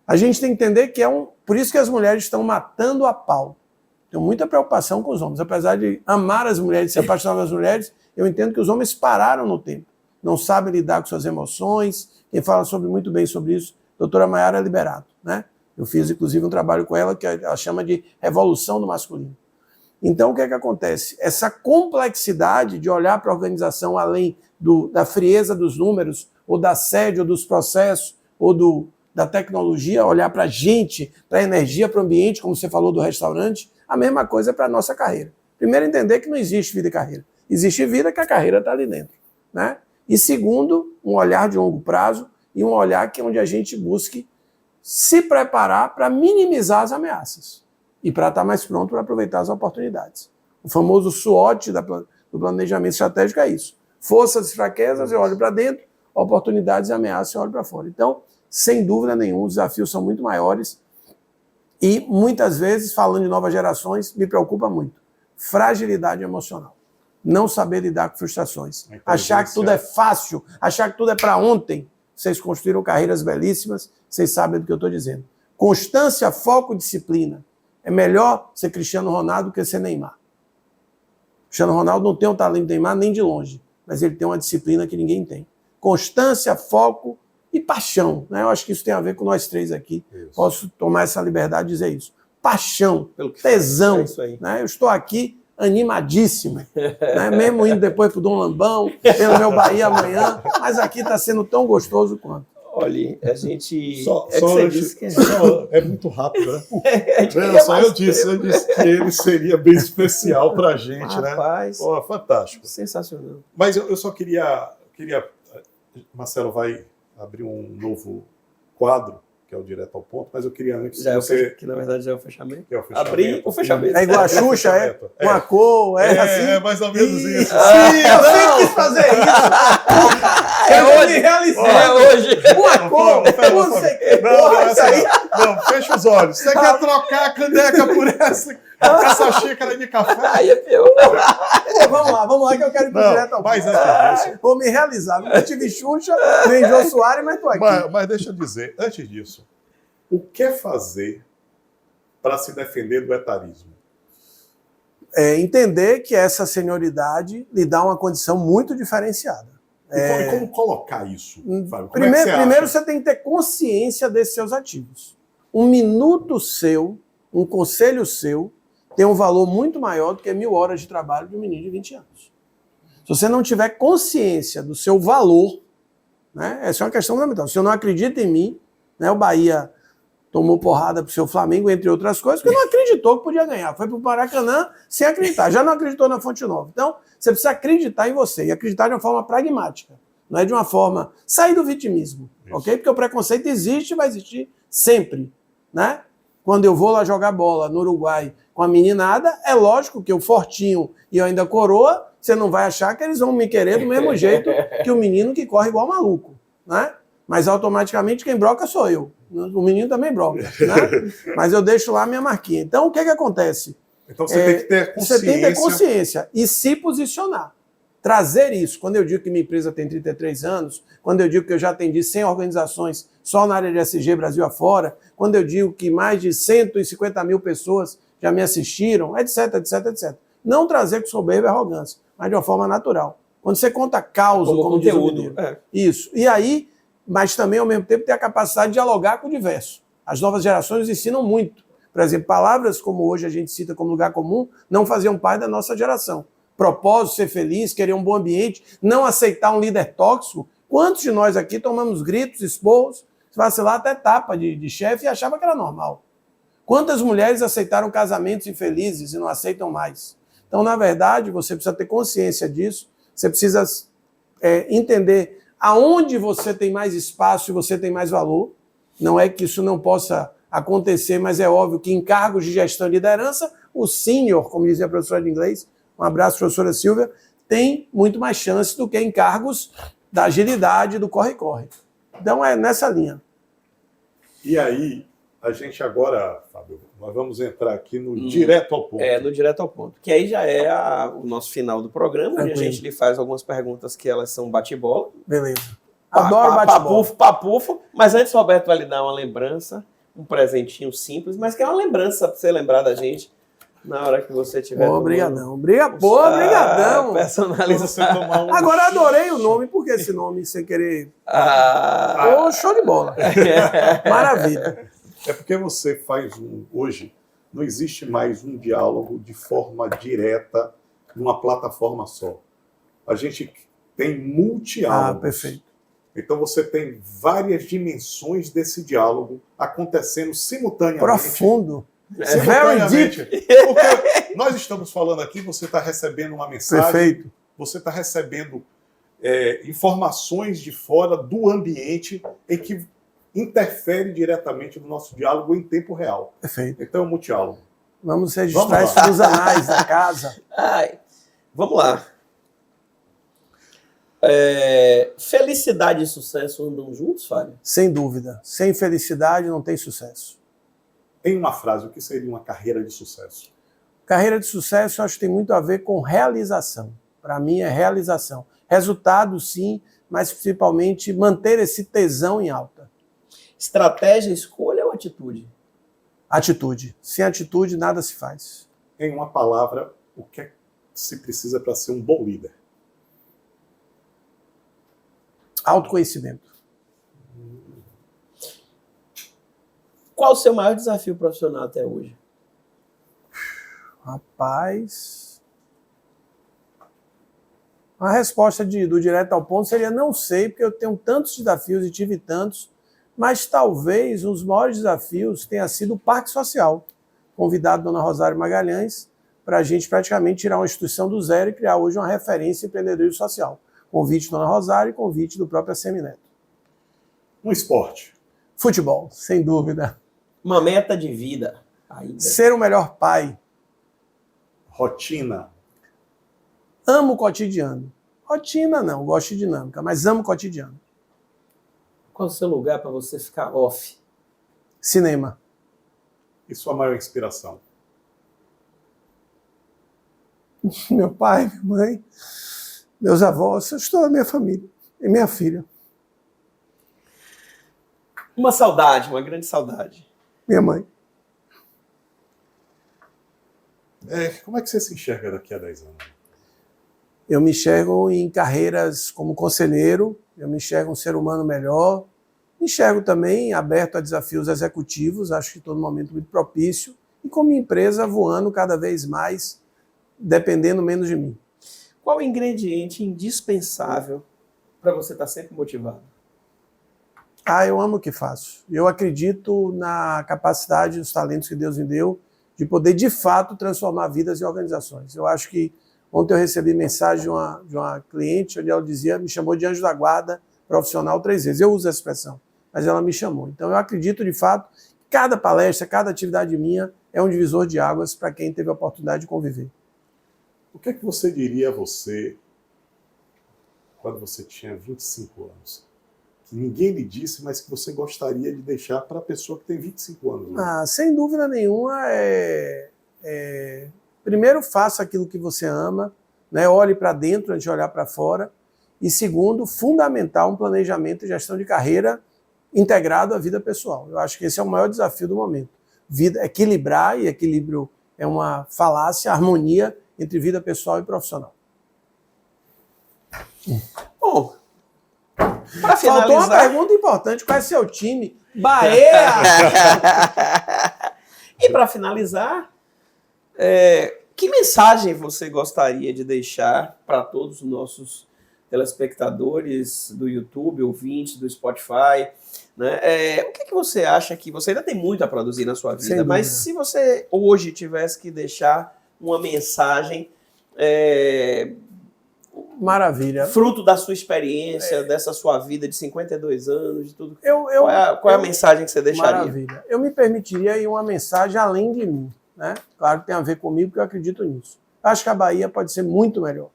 a gente tem que entender que por isso que as mulheres estão matando a pau. Tenho muita preocupação com os homens. Apesar de amar as mulheres, se apaixonar pelas mulheres, eu entendo que os homens pararam no tempo. Não sabem lidar com suas emoções. Quem fala muito bem sobre isso, a doutora Maiara Liberato. Né? Eu fiz, inclusive, um trabalho com ela que ela chama de Revolução do Masculino. Então, o que acontece? Essa complexidade de olhar para a organização além da frieza dos números, ou da sede, ou dos processos, ou da tecnologia, olhar para a gente, para a energia, para o ambiente, como você falou do restaurante, a mesma coisa para a nossa carreira. Primeiro, entender que não existe vida e carreira. Existe vida que a carreira está ali dentro. Né? E segundo, um olhar de longo prazo e um olhar que é onde a gente busque se preparar para minimizar as ameaças e para estar mais pronto para aproveitar as oportunidades. O famoso SWOT do planejamento estratégico é isso. Forças e fraquezas, eu olho para dentro, oportunidades e ameaças, eu olho para fora. Então, sem dúvida nenhuma, os desafios são muito maiores e, muitas vezes, falando de novas gerações, me preocupa muito. Fragilidade emocional. Não saber lidar com frustrações. Achar que tudo é fácil, achar que tudo é para ontem. Vocês construíram carreiras belíssimas, vocês sabem do que eu estou dizendo. Constância, foco, disciplina. É melhor ser Cristiano Ronaldo do que ser Neymar. Cristiano Ronaldo não tem o talento de Neymar nem de longe, mas ele tem uma disciplina que ninguém tem. Constância, foco e paixão. Né? Eu acho que isso tem a ver com nós três aqui. Isso. Posso tomar essa liberdade de dizer isso. Paixão, tesão. Isso aí. Né? Eu estou aqui animadíssimo. Né? Mesmo indo depois para o Dom Lambão, pelo meu Bahia amanhã, mas aqui está sendo tão gostoso quanto. Olha, a gente... É muito rápido, né? Eu disse que ele seria bem especial para a gente, Rapaz, né? Fantástico. Sensacional. Mas eu só queria... Marcelo vai abrir um novo quadro que é o direto ao ponto, mas eu queria antes já que na verdade já é o fechamento. Que é o fechamento. Abrir o fechamento. É igual a Xuxa, é? Uma cor, é assim? É mais ou menos isso. Sim, eu sempre quis fazer isso. É Eu hoje. me realizei. É hoje. Uma cor, não sei o que. Porra, isso aí. Não, fecha os olhos. Você quer trocar a caneca por essa xícara de café? Aí é pior. Vamos lá que eu quero ir pro direto ao ponto. Mas antes disso... Vou me realizar. Nunca tive Xuxa, nem Jô Soares, mas tô aqui. Mas deixa eu dizer, antes disso, o que fazer para se defender do etarismo? Entender que essa senioridade lhe dá uma condição muito diferenciada. E como colocar isso, Fábio? Primeiro você tem que ter consciência desses seus ativos. Um minuto seu, um conselho seu, tem um valor muito maior do que 1000 horas de trabalho de um menino de 20 anos. Se você não tiver consciência do seu valor, né, essa é uma questão fundamental. Se eu não acredito em mim, né, o Bahia tomou porrada pro seu Flamengo, entre outras coisas, porque não acreditou que podia ganhar. Foi pro Maracanã sem acreditar. Já não acreditou na Fonte Nova. Então, você precisa acreditar em você. E acreditar de uma forma pragmática. Não é de uma forma... Sair do vitimismo. Isso. Ok? Porque o preconceito existe e vai existir sempre. Né? Quando eu vou lá jogar bola no Uruguai com a meninada, é lógico que o fortinho e eu ainda coroa, você não vai achar que eles vão me querer do mesmo jeito que o menino que corre igual maluco. Né? Mas automaticamente quem broca sou eu. O menino também broca. Né? Mas eu deixo lá a minha marquinha. Então, o que acontece? Então você tem que ter consciência. Você tem que ter consciência e se posicionar. Trazer isso. Quando eu digo que minha empresa tem 33 anos, quando eu digo que eu já atendi 100 organizações só na área de SG Brasil afora, quando eu digo que mais de 150 mil pessoas já me assistiram, etc, etc, etc. Não trazer com soberba e arrogância, mas de uma forma natural. Quando você conta causa, como conteúdo. Isso. E aí, mas também, ao mesmo tempo, ter a capacidade de dialogar com o diverso. As novas gerações ensinam muito. Por exemplo, palavras como hoje a gente cita como lugar comum não faziam parte da nossa geração. Propósito, ser feliz, querer um bom ambiente, não aceitar um líder tóxico. Quantos de nós aqui tomamos gritos, esporros, vacilar até tapa de chefe e achava que era normal? Quantas mulheres aceitaram casamentos infelizes e não aceitam mais? Então, na verdade, você precisa ter consciência disso, você precisa entender aonde você tem mais espaço e você tem mais valor. Não é que isso não possa acontecer, mas é óbvio que em cargos de gestão e liderança, o sênior, como dizia a professora de inglês, um abraço, professora Silvia, tem muito mais chance do que em cargos da agilidade, do corre-corre. Então é nessa linha. E aí, a gente agora, Fábio, nós vamos entrar aqui no direto ao ponto. No direto ao ponto. Que aí já é o nosso final do programa, onde a gente lhe faz algumas perguntas que elas são bate-bola. Beleza. Adoro bate-bola. Papufo. Mas antes, Roberto vai lhe dar uma lembrança, um presentinho simples, mas que é uma lembrança para você lembrar da gente na hora que você tiver... Obrigadão. Obrigadão. Personalizado. Agora adorei o nome, porque esse nome sem querer... show de bola. Maravilha. É porque você faz hoje, não existe mais um diálogo de forma direta numa plataforma só. A gente tem multidiálogos. Perfeito. Então você tem várias dimensões desse diálogo acontecendo simultaneamente. Profundo. Simultaneamente. Porque nós estamos falando aqui, você está recebendo uma mensagem. Perfeito. Você está recebendo informações de fora do ambiente em que interfere diretamente no nosso diálogo em tempo real. Perfeito. Então é um multidiálogo. Vamos registrar isso nos anais da casa. Vamos lá. Felicidade e sucesso andam juntos, Fábio? Sem dúvida. Sem felicidade não tem sucesso. Em uma frase, o que seria uma carreira de sucesso? Carreira de sucesso, eu acho que tem muito a ver com realização. Para mim é realização. Resultado, sim, mas principalmente manter esse tesão em alta. Estratégia, escolha ou atitude? Atitude. Sem atitude, nada se faz. Em uma palavra, o que é que se precisa para ser um bom líder? Autoconhecimento. Qual o seu maior desafio profissional até hoje? Rapaz... A resposta do direto ao ponto seria não sei, porque eu tenho tantos desafios e tive tantos, mas talvez um dos maiores desafios tenha sido o Parque Social. Convidado a Dona Rosário Magalhães para a gente praticamente tirar uma instituição do zero e criar hoje uma referência em empreendedorismo social. Convite da Dona Rosário e convite do próprio Semineto. Um esporte. Futebol, sem dúvida. Uma meta de vida ainda. Ser o melhor pai. Rotina. Amo o cotidiano. Rotina não, gosto de dinâmica, mas amo o cotidiano. Qual é o seu lugar para você ficar off? Cinema. E sua maior inspiração? Meu pai, minha mãe, meus avós, eu estou na minha família e minha filha. Uma saudade, uma grande saudade. Minha mãe. Como é que você se enxerga daqui a 10 anos? Eu me enxergo em carreiras como conselheiro, eu me enxergo um ser humano melhor, me enxergo também aberto a desafios executivos, acho que estou num momento muito propício, e com minha empresa voando cada vez mais, dependendo menos de mim. Qual o ingrediente indispensável para você estar sempre motivado? Eu amo o que faço. Eu acredito na capacidade, nos talentos que Deus me deu, de poder, de fato, transformar vidas e organizações. Eu acho que ontem eu recebi mensagem de uma cliente, onde ela dizia, me chamou de anjo da guarda profissional 3 vezes. Eu uso essa expressão, mas ela me chamou. Então eu acredito, de fato, que cada palestra, cada atividade minha é um divisor de águas para quem teve a oportunidade de conviver. O que é que você diria a você quando você tinha 25 anos? Que ninguém lhe disse, mas que você gostaria de deixar para a pessoa que tem 25 anos. Sem dúvida nenhuma, primeiro, faça aquilo que você ama, né? Olhe para dentro antes de olhar para fora. E segundo, fundamental um planejamento e gestão de carreira integrado à vida pessoal. Eu acho que esse é o maior desafio do momento. Equilibrar, e equilíbrio é uma falácia, harmonia entre vida pessoal e profissional. Bom, para finalizar... Faltou uma pergunta importante, qual é seu time? Bahia! E para finalizar, que mensagem você gostaria de deixar para todos os nossos telespectadores do YouTube, ouvintes do Spotify, né? O que você acha que... Você ainda tem muito a produzir na sua vida, mas se você hoje tivesse que deixar uma mensagem... Maravilha. Fruto da sua experiência, dessa sua vida de 52 anos, de tudo. Qual é a mensagem que você deixaria? Maravilha. Eu me permitiria ir uma mensagem além de mim, né? Claro que tem a ver comigo, porque eu acredito nisso. Acho que a Bahia pode ser muito melhor,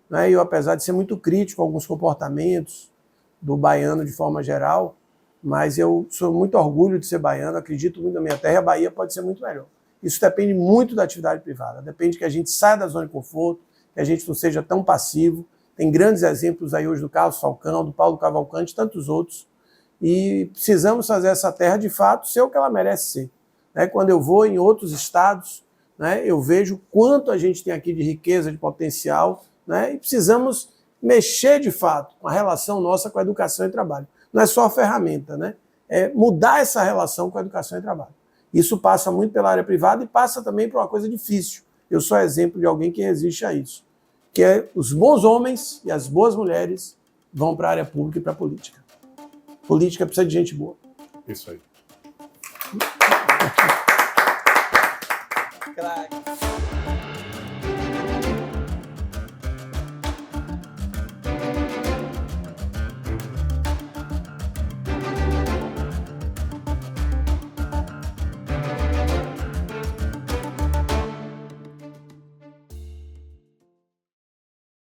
né? Eu, apesar de ser muito crítico com alguns comportamentos do baiano de forma geral, mas eu sou muito orgulho de ser baiano, acredito muito na minha terra, e a Bahia pode ser muito melhor. Isso depende muito da atividade privada, depende que a gente saia da zona de conforto, que a gente não seja tão passivo. Tem grandes exemplos aí hoje do Carlos Falcão, do Paulo Cavalcante, tantos outros. E precisamos fazer essa terra, de fato, ser o que ela merece ser. Né? Quando eu vou em outros estados, né, eu vejo quanto a gente tem aqui de riqueza, de potencial, né, e precisamos mexer, de fato, com a relação nossa com a educação e trabalho. Não é só a ferramenta, né? É mudar essa relação com a educação e trabalho. Isso passa muito pela área privada e passa também por uma coisa difícil. Eu sou exemplo de alguém que resiste a isso, que é os bons homens e as boas mulheres vão para a área pública e para a política. Política precisa de gente boa. Isso aí. Craque.